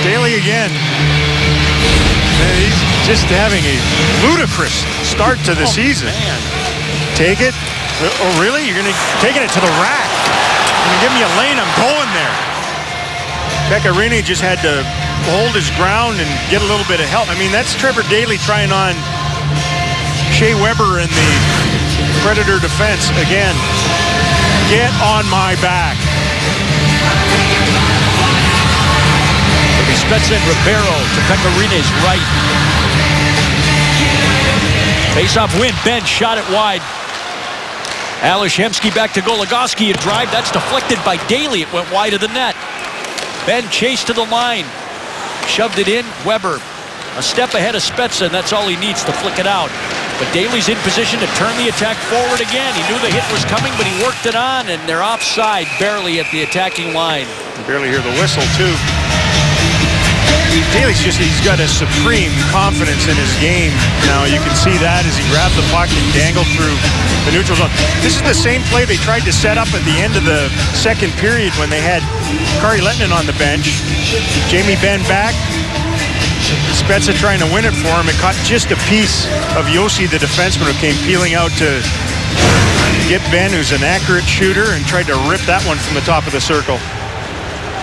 Daly again. And he's just having a ludicrous start to the season. Man. Take it. Oh, really? You're taking it to the rack. You're gonna give me a lane. I'm going there. Pekka Rinne just had to hold his ground and get a little bit of help. I mean, that's Trevor Daly trying on Shea Weber in the Predator defense again. Get on my back. Spezza and Ribeiro to Pekka Rinne's right. Face-off win. Ben shot it wide. Ales Hemsky back to Goligoski. A drive that's deflected by Daly. It went wide of the net. Ben chased to the line. Shoved it in. Weber a step ahead of Spezza, and that's all he needs to flick it out. But Daly's in position to turn the attack forward again. He knew the hit was coming, but he worked it on, and they're offside barely at the attacking line. You barely hear the whistle, too. Daly's he's got a supreme confidence in his game now. You can see that as he grabbed the puck and dangled through the neutral zone. This is the same play they tried to set up at the end of the second period when they had Kari Lehtinen on the bench. Jamie Benn back. Spezza trying to win it for him. It caught just a piece of Josi, the defenseman, who came peeling out to get Ben, who's an accurate shooter, and tried to rip that one from the top of the circle.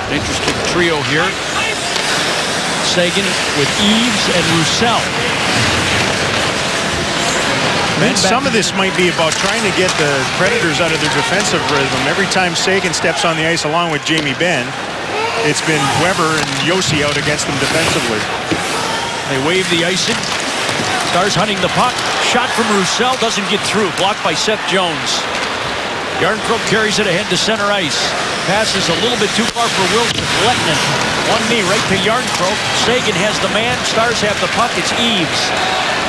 Interesting trio here. Seguin with Eves and Roussel. Some of this might be about trying to get the Predators out of their defensive rhythm. Every time Seguin steps on the ice along with Jamie Benn, it's been Weber and Josi out against them defensively. They wave the icing. Stars hunting the puck. Shot from Roussel doesn't get through. Blocked by Seth Jones. Jarnkrok carries it ahead to center ice. Passes a little bit too far for Wilson. Lehtinen, one knee right to Jarnkrok. Seguin has the man. Stars have the puck. It's Eves.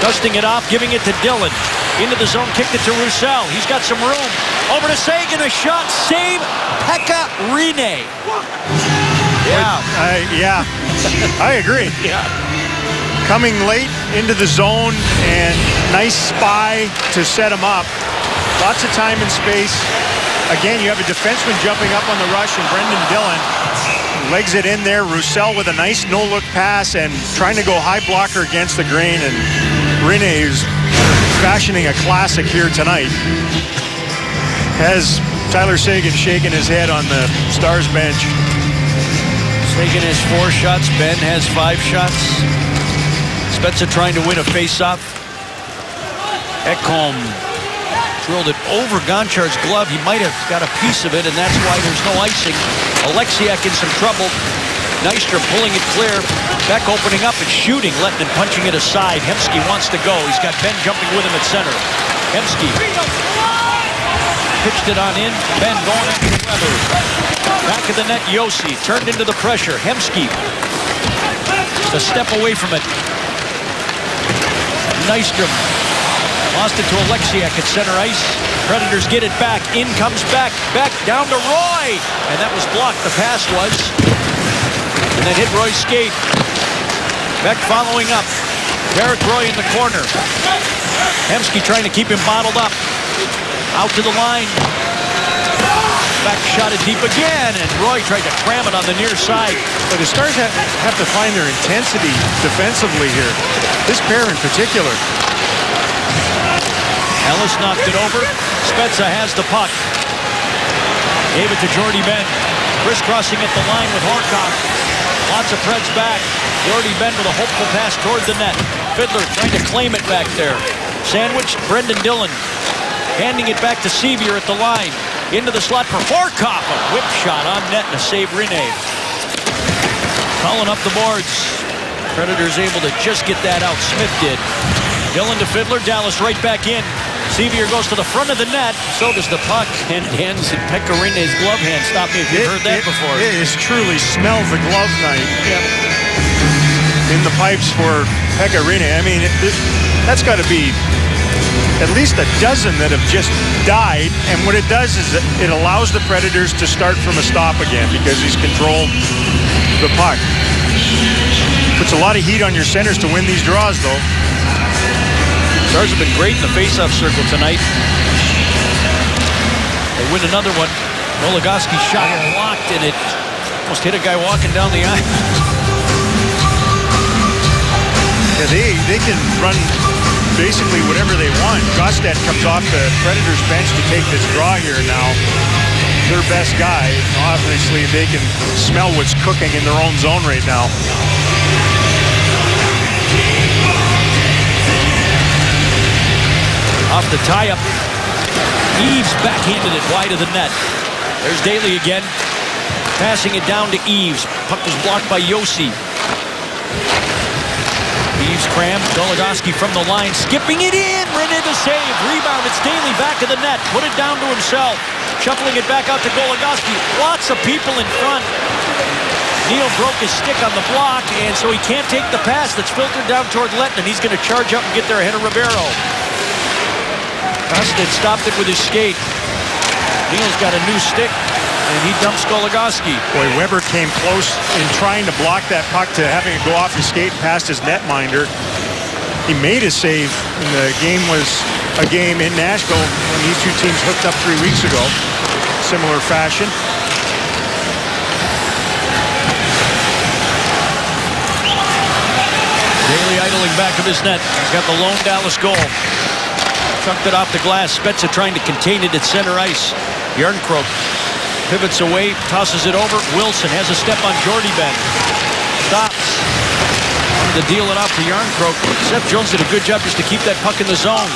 Dusting it off, giving it to Dillon. Into the zone, kicked it to Roussel. He's got some room. Over to Seguin, a shot. Save, Pekka Rinne. Yeah, I agree. Yeah. Coming late into the zone, and nice spy to set him up. Lots of time and space. Again, you have a defenseman jumping up on the rush, and Brendan Dillon legs it in there. Roussel with a nice no-look pass and trying to go high blocker against the grain. And Rinne, who's fashioning a classic here tonight, has Tyler Seguin shaking his head on the Stars bench. Seguin has 4 shots. Ben has 5 shots. Spezza trying to win a face-off. Ekholm drilled it over Gonchar's glove. He might have got a piece of it, and that's why there's no icing. Alexiak in some trouble. Nystrom pulling it clear. Beck opening up and shooting. Lehtinen punching it aside. Hemsky wants to go. He's got Ben jumping with him at center. Hemsky pitched it on in. Ben going after Weber. Back of the net, Josi turned into the pressure. Hemsky just a step away from it. Nystrom lost it to Alexiak at center ice. Predators get it back. In comes Beck. Beck down to Roy. And that was blocked. The pass was. And then hit Roy's skate. Beck following up. Derek Roy in the corner. Hemsky trying to keep him bottled up. Out to the line. Beck shot it deep again. And Roy tried to cram it on the near side. But the Stars have to find their intensity defensively here. This pair in particular. Ellis knocked it over. Spezza has the puck. Gave it to Jordy Benn. Crisscrossing at the line with Horcock. Lots of Preds back. Jordy Benn with a hopeful pass toward the net. Fiddler trying to claim it back there. Sandwiched, Brendan Dillon. Handing it back to Sevier at the line. Into the slot for Horcock. A whip shot on net and a save Rinne. Calling up the boards. Predators able to just get that out. Smith did. Dillon to Fiddler. Dallas right back in. Sevier goes to the front of the net. So does the puck. And it ends in Pekka Rinne's glove hand. Stop me if you've heard that before. It is truly smells the glove night. Yep. In the pipes for Pekka Rinne. I mean, that's got to be at least a dozen that have just died. And what it does is it allows the Predators to start from a stop again because he's controlled the puck. Puts a lot of heat on your centers to win these draws, though. Stars have been great in the faceoff circle tonight. They win another one. Goligoski shot blocked, and it almost hit a guy walking down the ice. Yeah, they can run basically whatever they want. Gostad comes off the Predators bench to take this draw here now. Their best guy. Obviously, they can smell what's cooking in their own zone right now. Off the tie-up. Eaves backhanded it wide of the net. There's Daly again. Passing it down to Eaves. Puck was blocked by Josi. Eaves crammed. Goligoski from the line. Skipping it in. Rinne the save. Rebound. It's Daly back of the net. Put it down to himself. Shuffling it back out to Goligoski. Lots of people in front. Neal broke his stick on the block, and so he can't take the pass that's filtered down toward Lettinen. He's going to charge up and get there ahead of Ribeiro. Gostad stopped it with his skate. Neal's got a new stick, and he dumps Goligoski. Boy, Weber came close in trying to block that puck to having it go off his skate past his netminder. He made a save, and the game was a game in Nashville when these two teams hooked up 3 weeks ago. Similar fashion. Daly idling back of his net. He's got the lone Dallas goal. Chucked it off the glass. Spezza trying to contain it at center ice. Järnkrok pivots away, tosses it over. Wilson has a step on Jordy Ben. Stops. To deal it off to Järnkrok. Seth Jones did a good job just to keep that puck in the zone.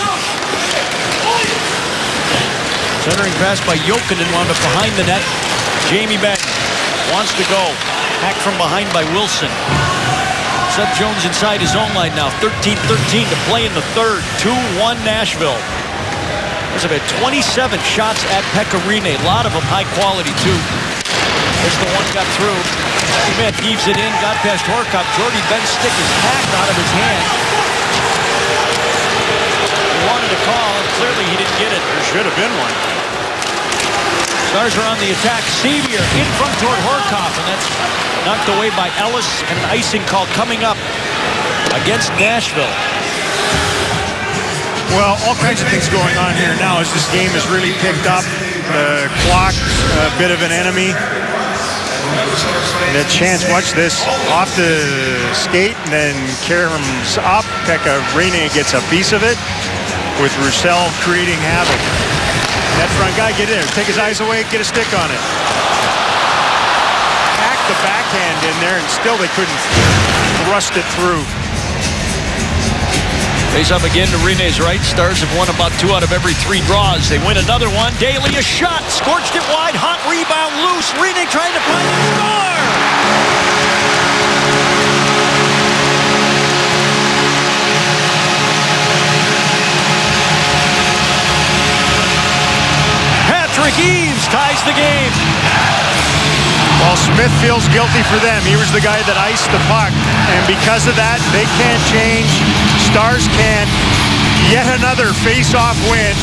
Centering pass by Jokinen wound up behind the net. Jamie Benn wants to go. Hacked from behind by Wilson. Seth Jones inside his own line now. 13-13 to play in the third. 2-1 Nashville. There's about 27 shots at Pekka Rinne. A lot of them high quality too. There's the one got through. Smith heaves it in. Got past Horcock. Jordy Ben's stick is hacked out of his hand. He wanted a call, and clearly he didn't get it. There should have been one. Stars are on the attack. Sevier in front toward Horcock, and that's knocked away by Ellis, and an icing call coming up against Nashville. Well, all kinds of things going on here now as this game is really picked up. The clock, a bit of an enemy. And a chance, watch this, off the skate, and then caroms up. Pekka Rinne gets a piece of it, with Roussel creating havoc. That front guy, get in there, take his eyes away, get a stick on it. Hack the backhand in there, and still they couldn't thrust it through. Face up again to Rinne's right. Stars have won about 2 out of every 3 draws. They win another one. Daly a shot. Scorched it wide. Hot rebound loose. Rinne trying to find the score. Patrick Eaves ties the game. Well, Smith feels guilty for them. He was the guy that iced the puck. And because of that, they can't change. Stars can. Yet another face-off win.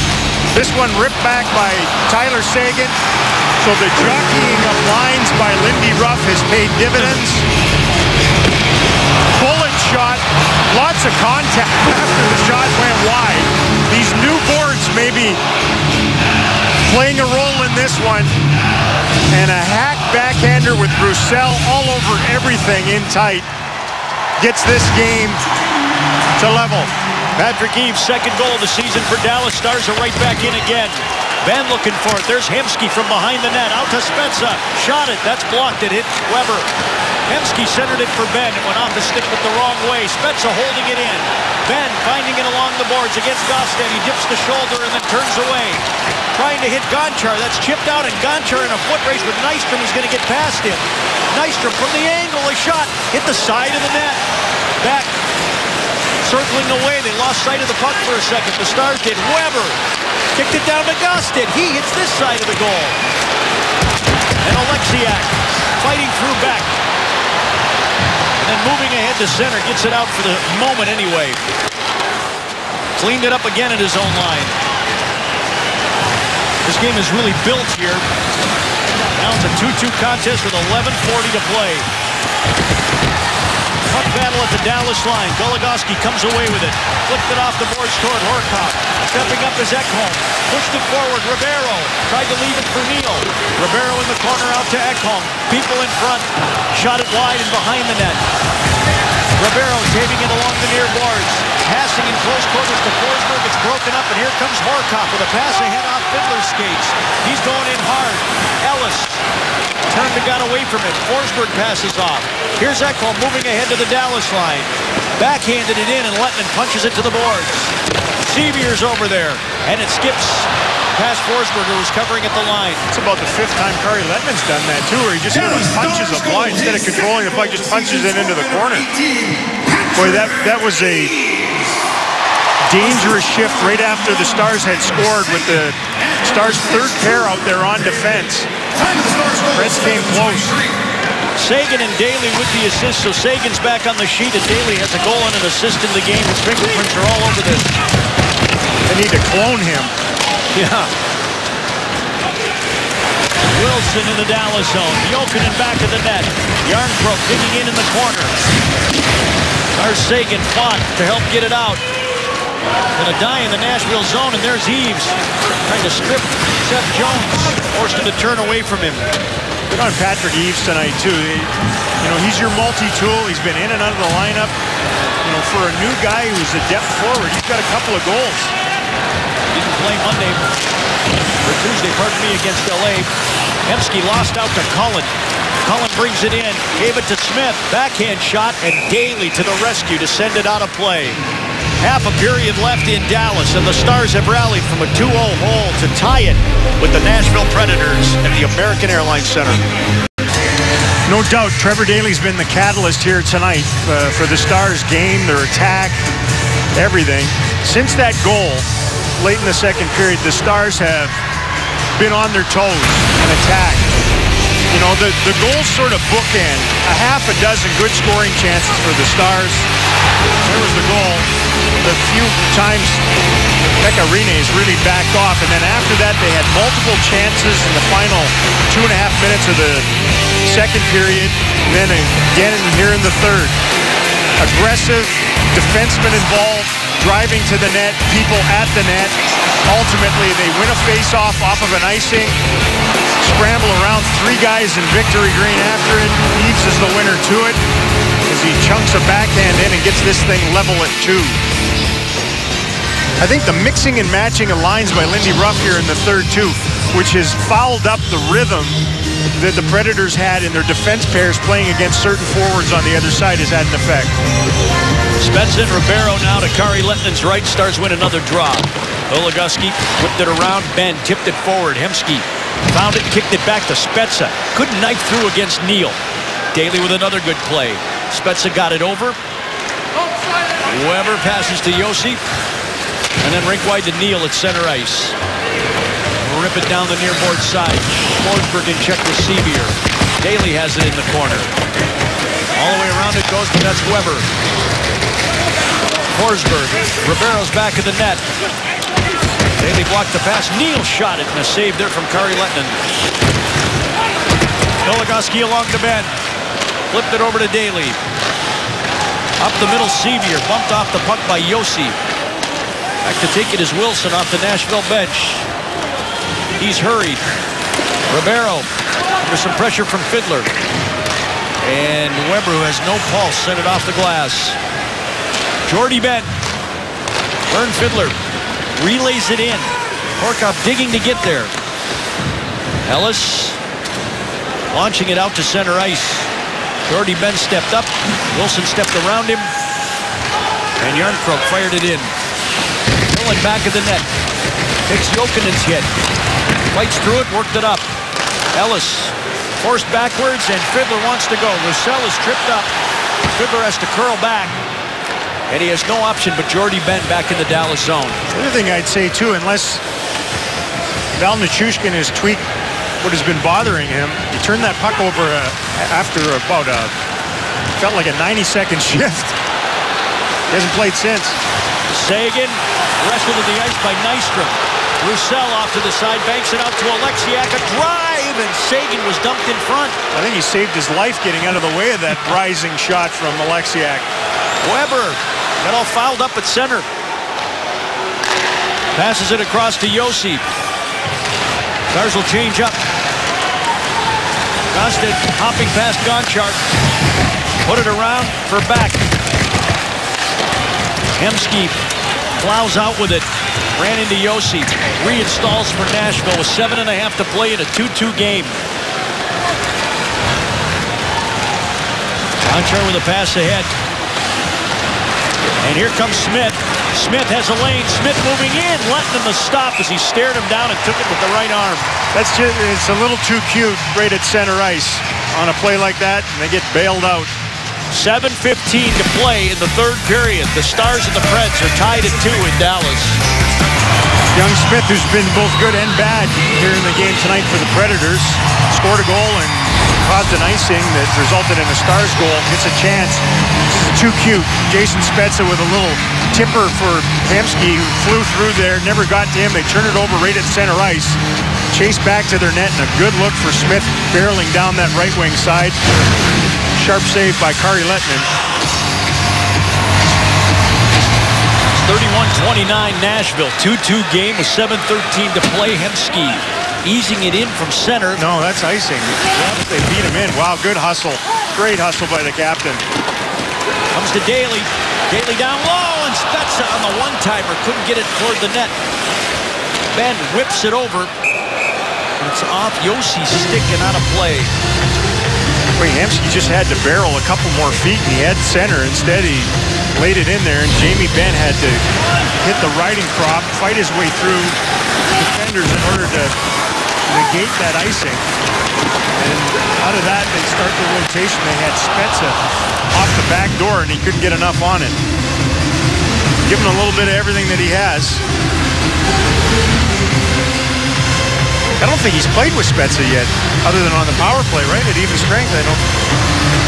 This one ripped back by Tyler Seguin. So the jockeying of lines by Lindy Ruff has paid dividends. Bullet shot. Lots of contact after the shot went wide. These new boards may be playing a role in this one. And a hack backhander with Roussel all over everything in tight gets this game to level. Patrick Eaves' second goal of the season for Dallas. Stars are right back in again. Benn looking for it. There's Hemsky from behind the net. Out to Spezza. Shot it. That's blocked. It hit Weber. Hemsky centered it for Benn. It went off the stick but the wrong way. Spezza holding it in. Benn finding it along the boards against Gostad. He dips the shoulder and then turns away. Trying to hit Gonchar. That's chipped out, and Gonchar in a foot race with Nystrom is going to get past him. Nystrom from the angle. A shot. Hit the side of the net. Back. circling away. They lost sight of the puck for a second. The Stars did. Weber kicked it down to Gustin. He hits this side of the goal. And Alexiak fighting through back. And then moving ahead to center. Gets it out for the moment anyway. Cleaned it up again at his own line. This game is really built here. Now it's a 2-2 contest with 11:40 to play. Puck battle at the Dallas line. Goligoski comes away with it. Flipped it off the boards toward Horcoff. Stepping up is Ekholm. Pushed it forward. Ribeiro tried to leave it for Neal. Ribeiro in the corner out to Ekholm. People in front. Shot it wide and behind the net. Ribeiro taping it along the near boards. Passing in close quarters to Forsberg. It's broken up, and here comes Horcoff with a pass ahead off Fiddler's skates. He's going in hard. Ellis turned and got away from it. Forsberg passes off. Here's Ekholm moving ahead to the Dallas line. Backhanded it in, and Lettinen punches it to the boards. Sevier's over there, and it skips past Forsberg, who was covering at the line. It's about the 5th time Kari Lettenen's done that, too, where he just punches a line. Instead of controlling the puck, just punches it into the corner. Boy, that was a dangerous shift right after the Stars had scored with the Stars' third pair out there on defense. Reds came close. Seguin and Daly with the assist, so Sagan's back on the sheet, and Daly has a goal and an assist in the game. His fingerprints are all over this. They need to clone him. Yeah. Wilson in the Dallas zone. Jokinen back of the net. Jarnkrok digging in the corner. There's Seguin fought to help get it out. Gonna die in the Nashville zone, and there's Eves trying to strip Seth Jones. Forced him to turn away from him. Good on Patrick Eves tonight, too. You know, he's your multi-tool. He's been in and out of the lineup. You know, for a new guy who's a depth forward, he's got a couple of goals. Didn't play Monday, or Tuesday, pardon me, against LA. Hemsky lost out to Cullen. Cullen brings it in, gave it to Smith. Backhand shot, and Daly to the rescue to send it out of play. Half a period left in Dallas, and the Stars have rallied from a 2-0 hole to tie it with the Nashville Predators at the American Airlines Center. No doubt, Trevor Daly's been the catalyst here tonight for the Stars game, their attack, everything. Since that goal, late in the second period, the Stars have been on their toes and attacked. You know, the goals sort of bookend. A half a dozen good scoring chances for the Stars. There was the goal. The few times Pekka Rinne has really backed off, and then after that they had multiple chances in the final 2.5 minutes of the second period, and then again here in the third. Aggressive, defensemen involved, driving to the net, people at the net. Ultimately, they win a face-off off of an icing, scramble around 3 guys in victory green after it. Eves is the winner to it as he chunks a backhand in and gets this thing level at 2. I think the mixing and matching of lines by Lindy Ruff here in the third, too, which has fouled up the rhythm that the Predators had in their defense pairs playing against certain forwards on the other side, has had an effect. Spezza and Ribeiro now to Kari Lettenen's right. Stars win another draw. Goligoski whipped it around. Ben tipped it forward. Hemsky found it, kicked it back to Spezza. Couldn't knife through against Neal. Daly with another good play. Spezza got it over. Weber passes to Josi. And then rink wide to Neal at center ice. Rip it down the near board side. Forsberg in check with Sevier. Daly has it in the corner. All the way around it goes, but that's Weber. Forsberg. Ribeiro's back of the net. Daly blocked the pass. Neal shot it, and a save there from Kari Lettinen. Goligoski along the bend. Flipped it over to Daly. Up the middle, Sevier. Bumped off the puck by Josi. Back to take it is Wilson off the Nashville bench. He's hurried. Ribeiro under some pressure from Fiddler. And Weber, who has no pulse, sent it off the glass. Jordy Benn. Vern Fiddler relays it in. Horcoff digging to get there. Ellis launching it out to center ice. Jordy Benn stepped up. Wilson stepped around him. And Jarnkrok fired it in. Filling back of the net. Takes Jokinen's hit. Fights through it, worked it up. Ellis forced backwards, and Fiddler wants to go. Roussel is tripped up. Fiddler has to curl back. And he has no option but Jordy Ben back in the Dallas zone. The other thing I'd say, too, unless Val Nichushkin has tweaked what has been bothering him, he turned that puck over after about felt like a 90-second shift. He hasn't played since. Sagan wrestled to the ice by Nystrom. Roussel off to the side, banks it out to Alexiak. A drive, and Sagan was dumped in front. I think he saved his life getting out of the way of that rising shot from Alexiak. Weber got all fouled up at center. Passes it across to Josi. Stars will change up. Kostic hopping past Gonchar. Put it around for back. Hemsky plows out with it. Ran into Josi. Reinstalls for Nashville with 7.5 to play in a 2-2 game. Gonchar with a pass ahead. And here comes Smith. Smith has a lane. Smith moving in, letting him to stop as he stared him down and took it with the right arm. That's just, it's a little too cute right at center ice on a play like that, and they get bailed out. 7:15 to play in the third period. The Stars and the Preds are tied at 2 in Dallas. Young Smith, who's been both good and bad here in the game tonight for the Predators, scored a goal and caused an icing that resulted in a Stars goal. Gets a chance. This is too cute. Jason Spezza with a little tipper for Hemsky, who flew through there, never got to him. They turned it over right at center ice. Chased back to their net, and a good look for Smith barreling down that right wing side. Sharp save by Kari Lehtinen. 31-29 Nashville. 2-2 game with 7:13 to play. Hemsky easing it in from center. No, that's icing. They beat him in. Wow, good hustle. Great hustle by the captain. Comes to Daly. Daly down low, and Spezza on the one-timer. Couldn't get it toward the net. Ben whips it over. And it's off Josi's stick and out of play. Wait, Hemsky just had to barrel a couple more feet, and he had center. Instead, he laid it in there, and Jamie Benn had to hit the riding crop, fight his way through defenders in order to negate that icing. And out of that, they start the rotation. They had Spezza off the back door, and he couldn't get enough on it. Give him a little bit of everything that he has. I don't think he's played with Spezza yet, other than on the power play, right? At even strength, I don't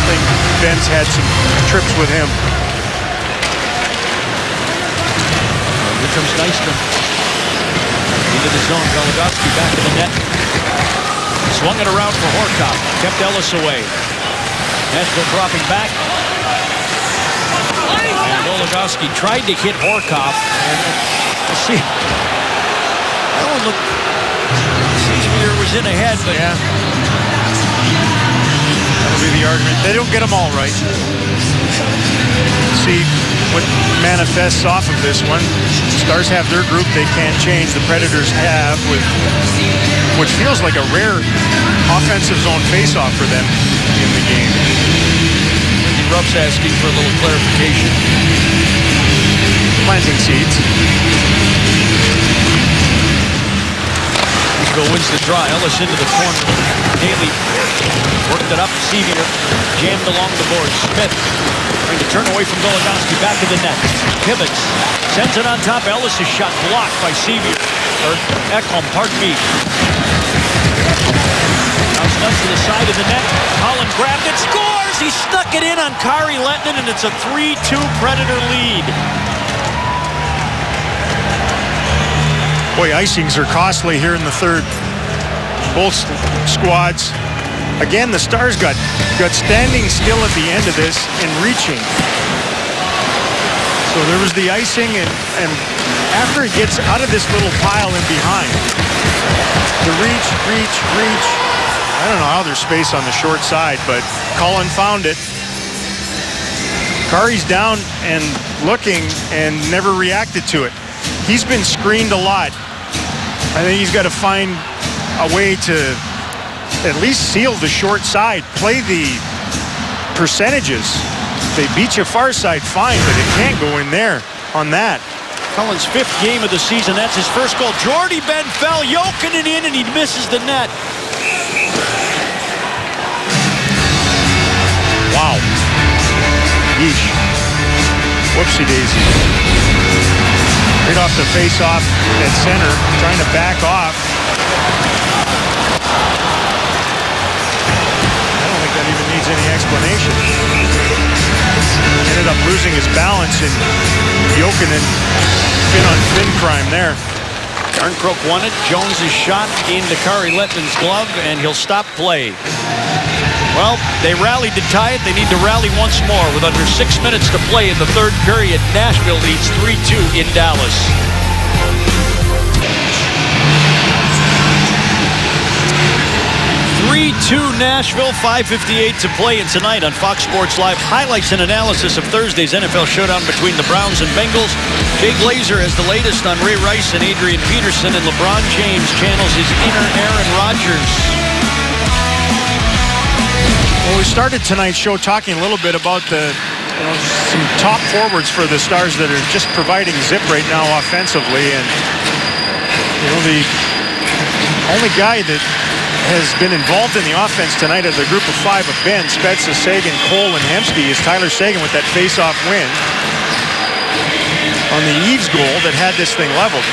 think Ben's had some trips with him. Here comes Nystrom. Into the zone. Goligoski back in the net. Swung it around for Horcoff. Kept Ellis away. Nashville dropping back. And Goligoski tried to hit Horcoff. And we'll see. That one looked... Seasmere was in ahead, but... Yeah. That'll be the argument. They don't get them all right. See what manifests off of this one. Stars have their group they can't change. The Predators have, with what feels like a rare offensive zone face-off for them in the game. Lindy Ruff's asking for a little clarification. Planting seeds. Nashville wins the draw. Ellis into the corner. Daly worked it up. Sevier jammed along the boards. Smith trying to turn away from Goligoski. Back to the net. Pivots. Sends it on top. Ellis' shot blocked by Sevier. Or Ekholm, pardon me. Now snugs to the side of the net. Holland grabbed it. Scores! He stuck it in on Kari Lehtinen, and it's a 3-2 Predator lead. Boy, icings are costly here in the third. Both squads. Again, the Stars got standing still at the end of this and reaching. So there was the icing, and after it gets out of this little pile in behind, the reach. I don't know how there's space on the short side, but Cullen found it. Kari's down and looking and never reacted to it. He's been screened a lot. I think he's got to find a way to at least seal the short side, play the percentages. If they beat you far side, fine, but it can't go in there on that. Cullen's 5th game of the season. That's his first goal. Jordy Ben fell, yoking it in, and he misses the net. Wow. Yeesh. Whoopsie daisy. Right off the face-off at center, trying to back off. I don't think that even needs any explanation. Ended up losing his balance, and Jokinen fin-on-fin crime there. Jarnkrok won it. Jones' shot into Kari Lehtman's glove, and he'll stop play. Well, they rallied to tie it. They need to rally once more. With under 6 minutes to play in the third period, Nashville leads 3-2 in Dallas. 3-2 Nashville, 5:58 to play, and tonight on Fox Sports Live, highlights and analysis of Thursday's NFL showdown between the Browns and Bengals. Jay Glazer has the latest on Ray Rice and Adrian Peterson, and LeBron James channels his inner Aaron Rodgers. Well, we started tonight's show talking a little bit about some top forwards for the Stars that are just providing zip right now offensively, and the only guy that has been involved in the offense tonight of the group of five of Ben, Spezza, Seguin, Cole, and Hemsky is Tyler Seguin with that face-off win on the Eaves goal that had this thing leveled.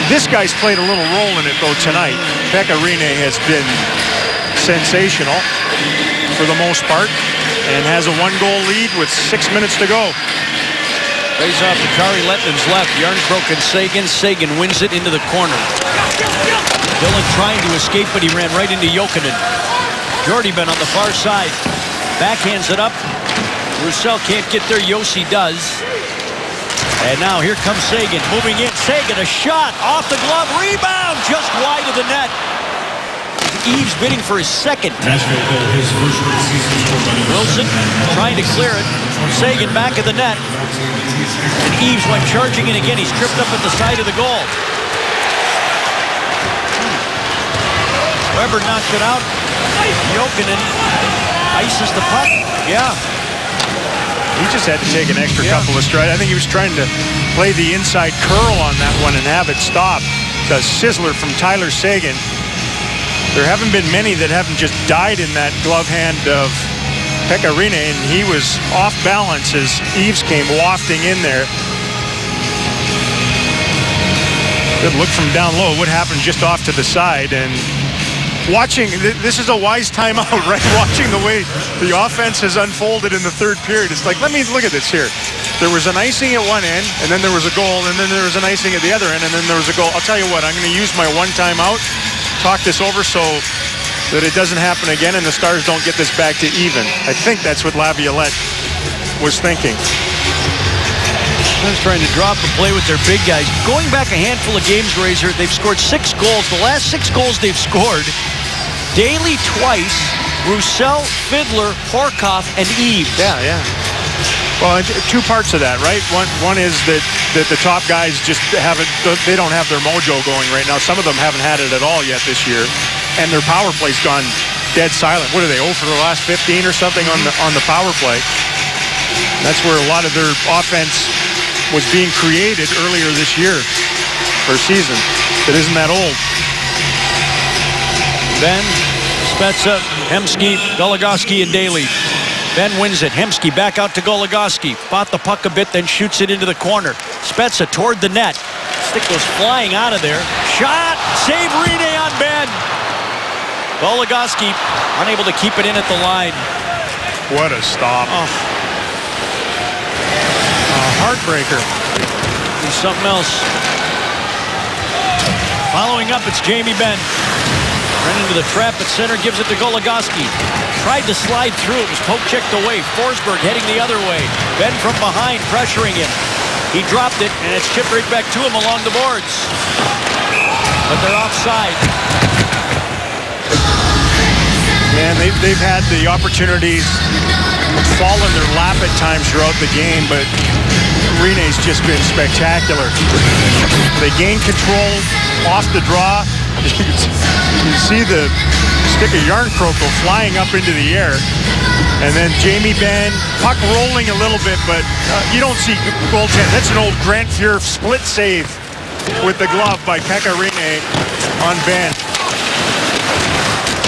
This guy's played a little role in it, though, tonight. Pekka Rinne has been sensational for the most part and has a one-goal lead with 6 minutes to go. Face off to Kari Lehtman's left. Jarnkrok and Seguin. Seguin wins it into the corner. Dillon trying to escape, but he ran right into Jokinen. Jordyben on the far side. Backhands it up. Roussel can't get there. Josi does. And now here comes Seguin. Moving in. Seguin, a shot off the glove. Rebound just wide of the net. Eaves bidding for his second. Wilson trying to clear it. Seguin back of the net. And Eaves went charging in again. He's tripped up at the side of the goal. Weber knocks it out. Jokinen ices the puck. Yeah. He just had to take an extra couple of strides. I think he was trying to play the inside curl on that one and have it stop. The sizzler from Tyler Seguin. There haven't been many that haven't just died in that glove hand of Pekka Rinne, and he was off balance as Eaves came wafting in there. Good look from down low. What happened just off to the side, and watching, this is a wise timeout, right? Watching the way the offense has unfolded in the third period. It's like, let me look at this here. There was an icing at one end, and then there was a goal, and then there was an icing at the other end, and then there was a goal. I'll tell you what, I'm going to use my one timeout, talk this over so that it doesn't happen again and the Stars don't get this back to even. I think that's what Laviolette was thinking. Stars trying to drop and play with their big guys. Going back a handful of games, Razor, they've scored 6 goals. The last 6 goals they've scored, Daly twice, Roussel, Fiddler, Horkoff, and Eaves. Yeah. Well, 2 parts of that, right? One is that the top guys just they don't have their mojo going right now. Some of them haven't had it at all yet this year, and their power play's gone dead silent. What are they, 0 for the last 15 or something on the power play? That's where a lot of their offense was being created earlier this year or season. That isn't that old. Ben, Spezza, Hemsky, Goligoski, and Daly. Ben wins it. Hemsky back out to Goligoski. Fought the puck a bit, then shoots it into the corner. Spezza toward the net. Stick goes flying out of there. Shot! Save Rinne on Ben. Goligoski unable to keep it in at the line. What a stop. Oh. A heartbreaker. He's something else. Following up, it's Jamie Benn. Ran into the trap at center, gives it to Goligoski. Tried to slide through, it was poke checked away. Forsberg heading the other way. Ben from behind, pressuring him. He dropped it, and it's chipped right back to him along the boards. But they're offside. Man, they've had the opportunities fall in their lap at times throughout the game, but Rinne's just been spectacular. They gain control off the draw. You see the stick of Jarnkrok flying up into the air. And then Jamie Benn, puck rolling a little bit, but you don't see goaltend. That's an old Grant Fuhr split save with the glove by Pekka Rinne on Benn.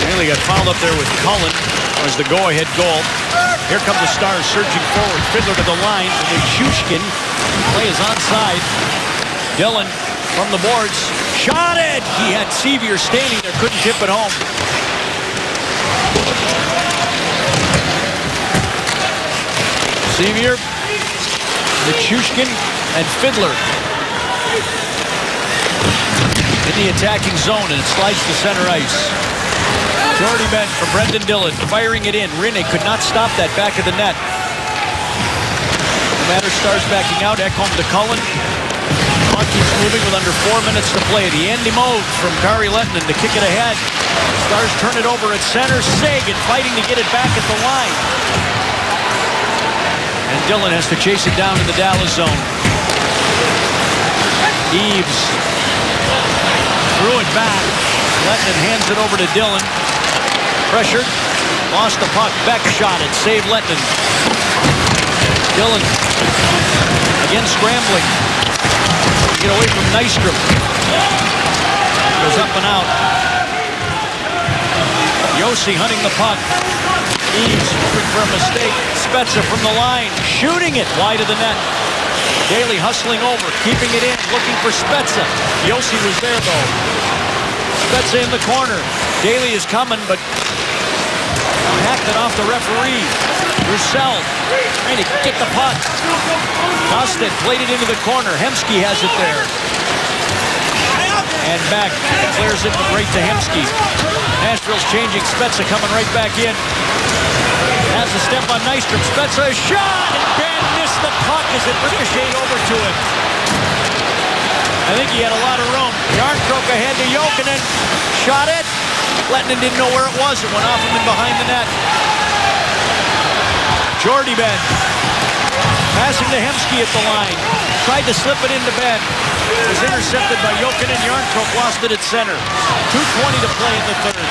Daly got fouled up there with Cullen. was the go-ahead goal. Here come the Stars surging forward. Fiddler to the line. Nichushkin. Play is onside. Dillon from the boards. Shot it! He had Sevier standing there. Couldn't tip it home. Sevier, Nichushkin, and Fiddler in the attacking zone, and it slides to center ice. Jordy Ben from Brendan Dillon, firing it in. Rinne could not stop that back of the net. No matter, Stars backing out. Ekholm to Cullen. Puck keeps moving with under 4 minutes to play. The Andy Moog from Kari Lehtinen to kick it ahead. Stars turn it over at center. Sagan fighting to get it back at the line. And Dillon has to chase it down in the Dallas zone. Eaves threw it back. Lehtinen hands it over to Dillon. Pressured. Lost the puck. Beck shot it. Saved Lehtinen. Dillon again scrambling. Get away from Nystrom. Goes up and out. Josi hunting the puck. Eaves hoping for a mistake. Spezza from the line. Shooting it wide of the net. Daly hustling over. Keeping it in. Looking for Spezza. Josi was there though. Spezza in the corner. Daly is coming, but hacked it off the referee. Roussel trying to get the puck. Kostin played it into the corner. Hemsky has it there. And back. Clears it right to Hemsky. Nashville's changing. Spezza coming right back in. Has a step on Nystrom. Spezza, a shot! And Ben missed the puck as it ricocheted over to him. I think he had a lot of room. Jarnkrok ahead to Jokinen. Shot it. Lehtinen didn't know where it was. It went off him and behind the net. Jordy Ben. Passing to Hemsky at the line. Tried to slip it into Ben. It was intercepted by Jokinen. Jarnkrok lost it at center. 2:20 to play in the third.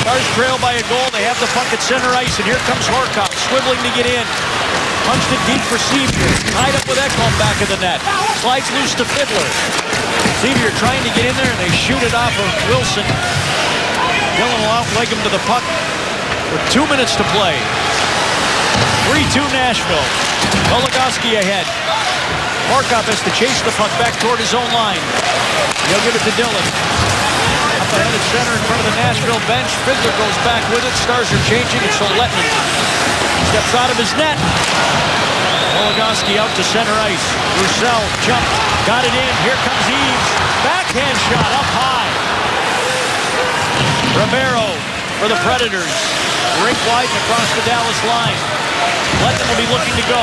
Stars trail by a goal. They have the puck at center ice, and here comes Horcoff, swiveling to get in. Punched it deep for Sevier. Tied up with Ekholm back of the net. Slides loose to Fiddler. Sevier trying to get in there, and they shoot it off of Wilson. Dillon will outleg him to the puck with 2 minutes to play. 3-2 Nashville. Goligoski ahead. Horcoff has to chase the puck back toward his own line. He'll give it to Dillon. Up ahead at center in front of the Nashville bench. Fiddler goes back with it. Stars are changing, and so Lehtinen steps out of his net. Goligoski out to center ice. Roussel jumped. Got it in. Here comes Eaves. Backhand shot up high. Ribeiro for the Predators. Rink wide and across the Dallas line. Lehtinen will be looking to go.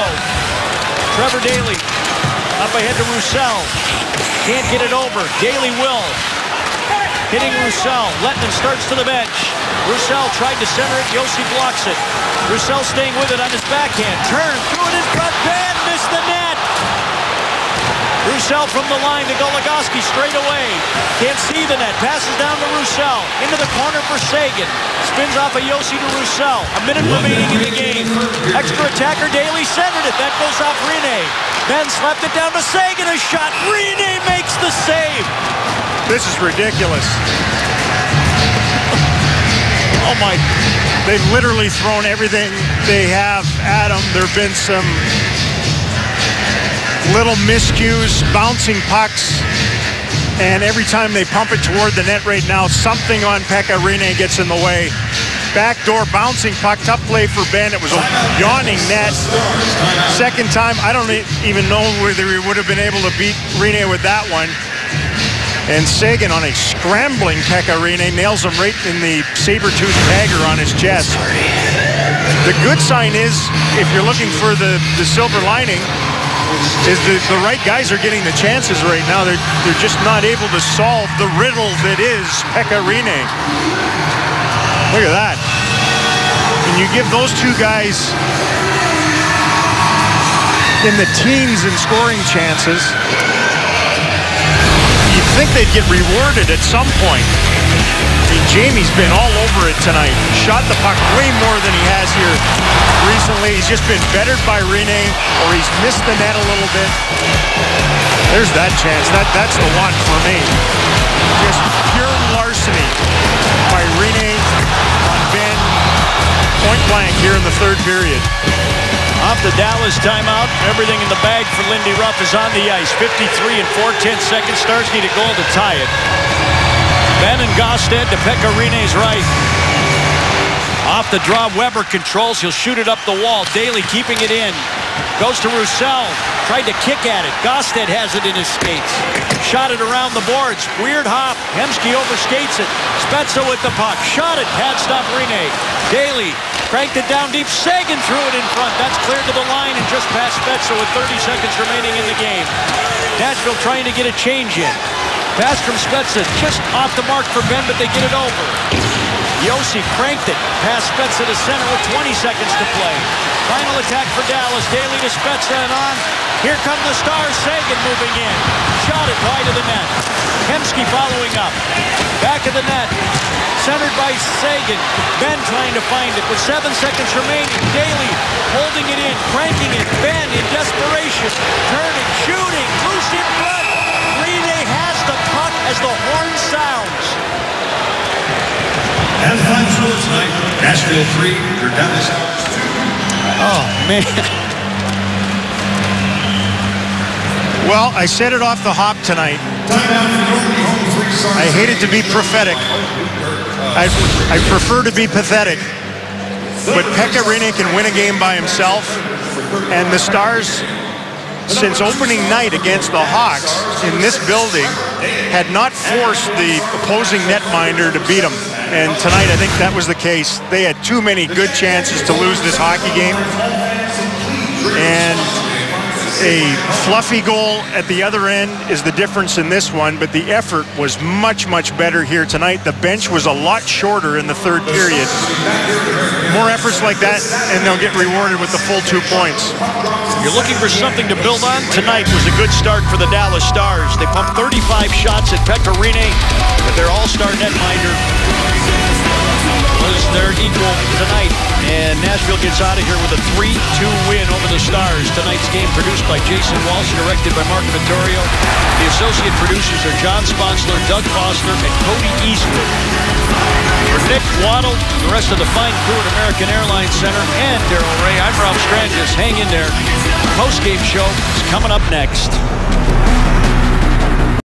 Trevor Daly up ahead to Roussel. Can't get it over. Daly will. Hitting Roussel. Lehtinen starts to the bench. Roussel tried to center it. Josi blocks it. Roussel staying with it on his backhand. Turn. Threw it in front. Ben missed the net. Roussel from the line to Goligoski straight away. Can't see the net. Passes down to Roussel. Into the corner for Sagan. Spins off of Josi to Roussel. A minute remaining in the game. Extra attacker Daly centered it. That goes off Rinne. Ben slapped it down to Sagan. A shot. Rinne makes the save. This is ridiculous. Oh my. They've literally thrown everything they have at him. There have been some little miscues, bouncing pucks, and every time they pump it toward the net right now, something on Pekka Rinne gets in the way. Backdoor bouncing puck, tough play for Ben. It was a yawning net. Second time, I don't even know whether he would have been able to beat Rinne with that one. And Sagan on a scrambling Pekka Rinne nails him right in the saber-tooth dagger on his chest. The good sign is, if you're looking for the silver lining, is the right guys are getting the chances right now. They're just not able to solve the riddle that is Pekka Rinne. Look at that. And you give those two guys in the teens in scoring chances, you'd think they'd get rewarded at some point. I mean, Jamie's been all over it tonight. Shot the puck way more than he has here recently. He's just been bettered by Rinne, or he's missed the net a little bit. There's that chance. That's the one for me. Just pure larceny by Rinne on Ben. point blank here in the third period. Off the Dallas timeout, everything in the bag for Lindy Ruff is on the ice. 53 and 4/10 seconds. Stars need a goal to tie it. Ben and Gosted to Pekka Rinne's right. Off the draw, Weber controls. He'll shoot it up the wall. Daly keeping it in. Goes to Roussel. Tried to kick at it. Gosted has it in his skates. Shot it around the boards. Weird hop. Hemsky overskates it. Spezza with the puck. Shot it. Pad stop Rinne. Daly cranked it down deep. Sagan threw it in front. That's cleared to the line and just past Spezza with 30 seconds remaining in the game. Nashville trying to get a change in. Pass from Spezza just off the mark for Ben, but they get it over. Yossi cranked it past Spezza to center with 20 seconds to play. Final attack for Dallas. Daly to Spezza and on. Here come the Stars. Sagan moving in. Shot it wide of the net. Hemsky following up. Back of the net. Centered by Sagan. Ben trying to find it with 7 seconds remaining. Daly holding it in, cranking it. Ben in desperation. Turning, shooting, loose in front. Rinne has the puck as the horn sounds. And the final score tonight, Nashville 3, your Dallas Stars 2. Oh, man. Well, I said it off the hop tonight. I hated to be prophetic. I prefer to be pathetic. But Pekka Rinne can win a game by himself. And the Stars, since opening night against the Hawks in this building, had not forced the opposing netminder to beat them. And tonight, I think that was the case. They had too many good chances to lose this hockey game. And a fluffy goal at the other end is the difference in this one, but the effort was much, much better here tonight. The bench was a lot shorter in the third period. More efforts like that, and they'll get rewarded with the full 2 points. You're looking for something to build on? Tonight was a good start for the Dallas Stars. They pumped 35 shots at Pekka Rinne, but their all-star netminder was their equal tonight. And Nashville gets out of here with a 3-2 win over the Stars. Tonight's game produced by Jason Walsh, directed by Mark Vittorio. The associate producers are John Sponsler, Doug Foster, and Cody Eastwood. For Nick Waddle, the rest of the fine crew at American Airlines Center, and Darryl Ray, I'm Rob Strangis. Hang in there. The post-game show is coming up next.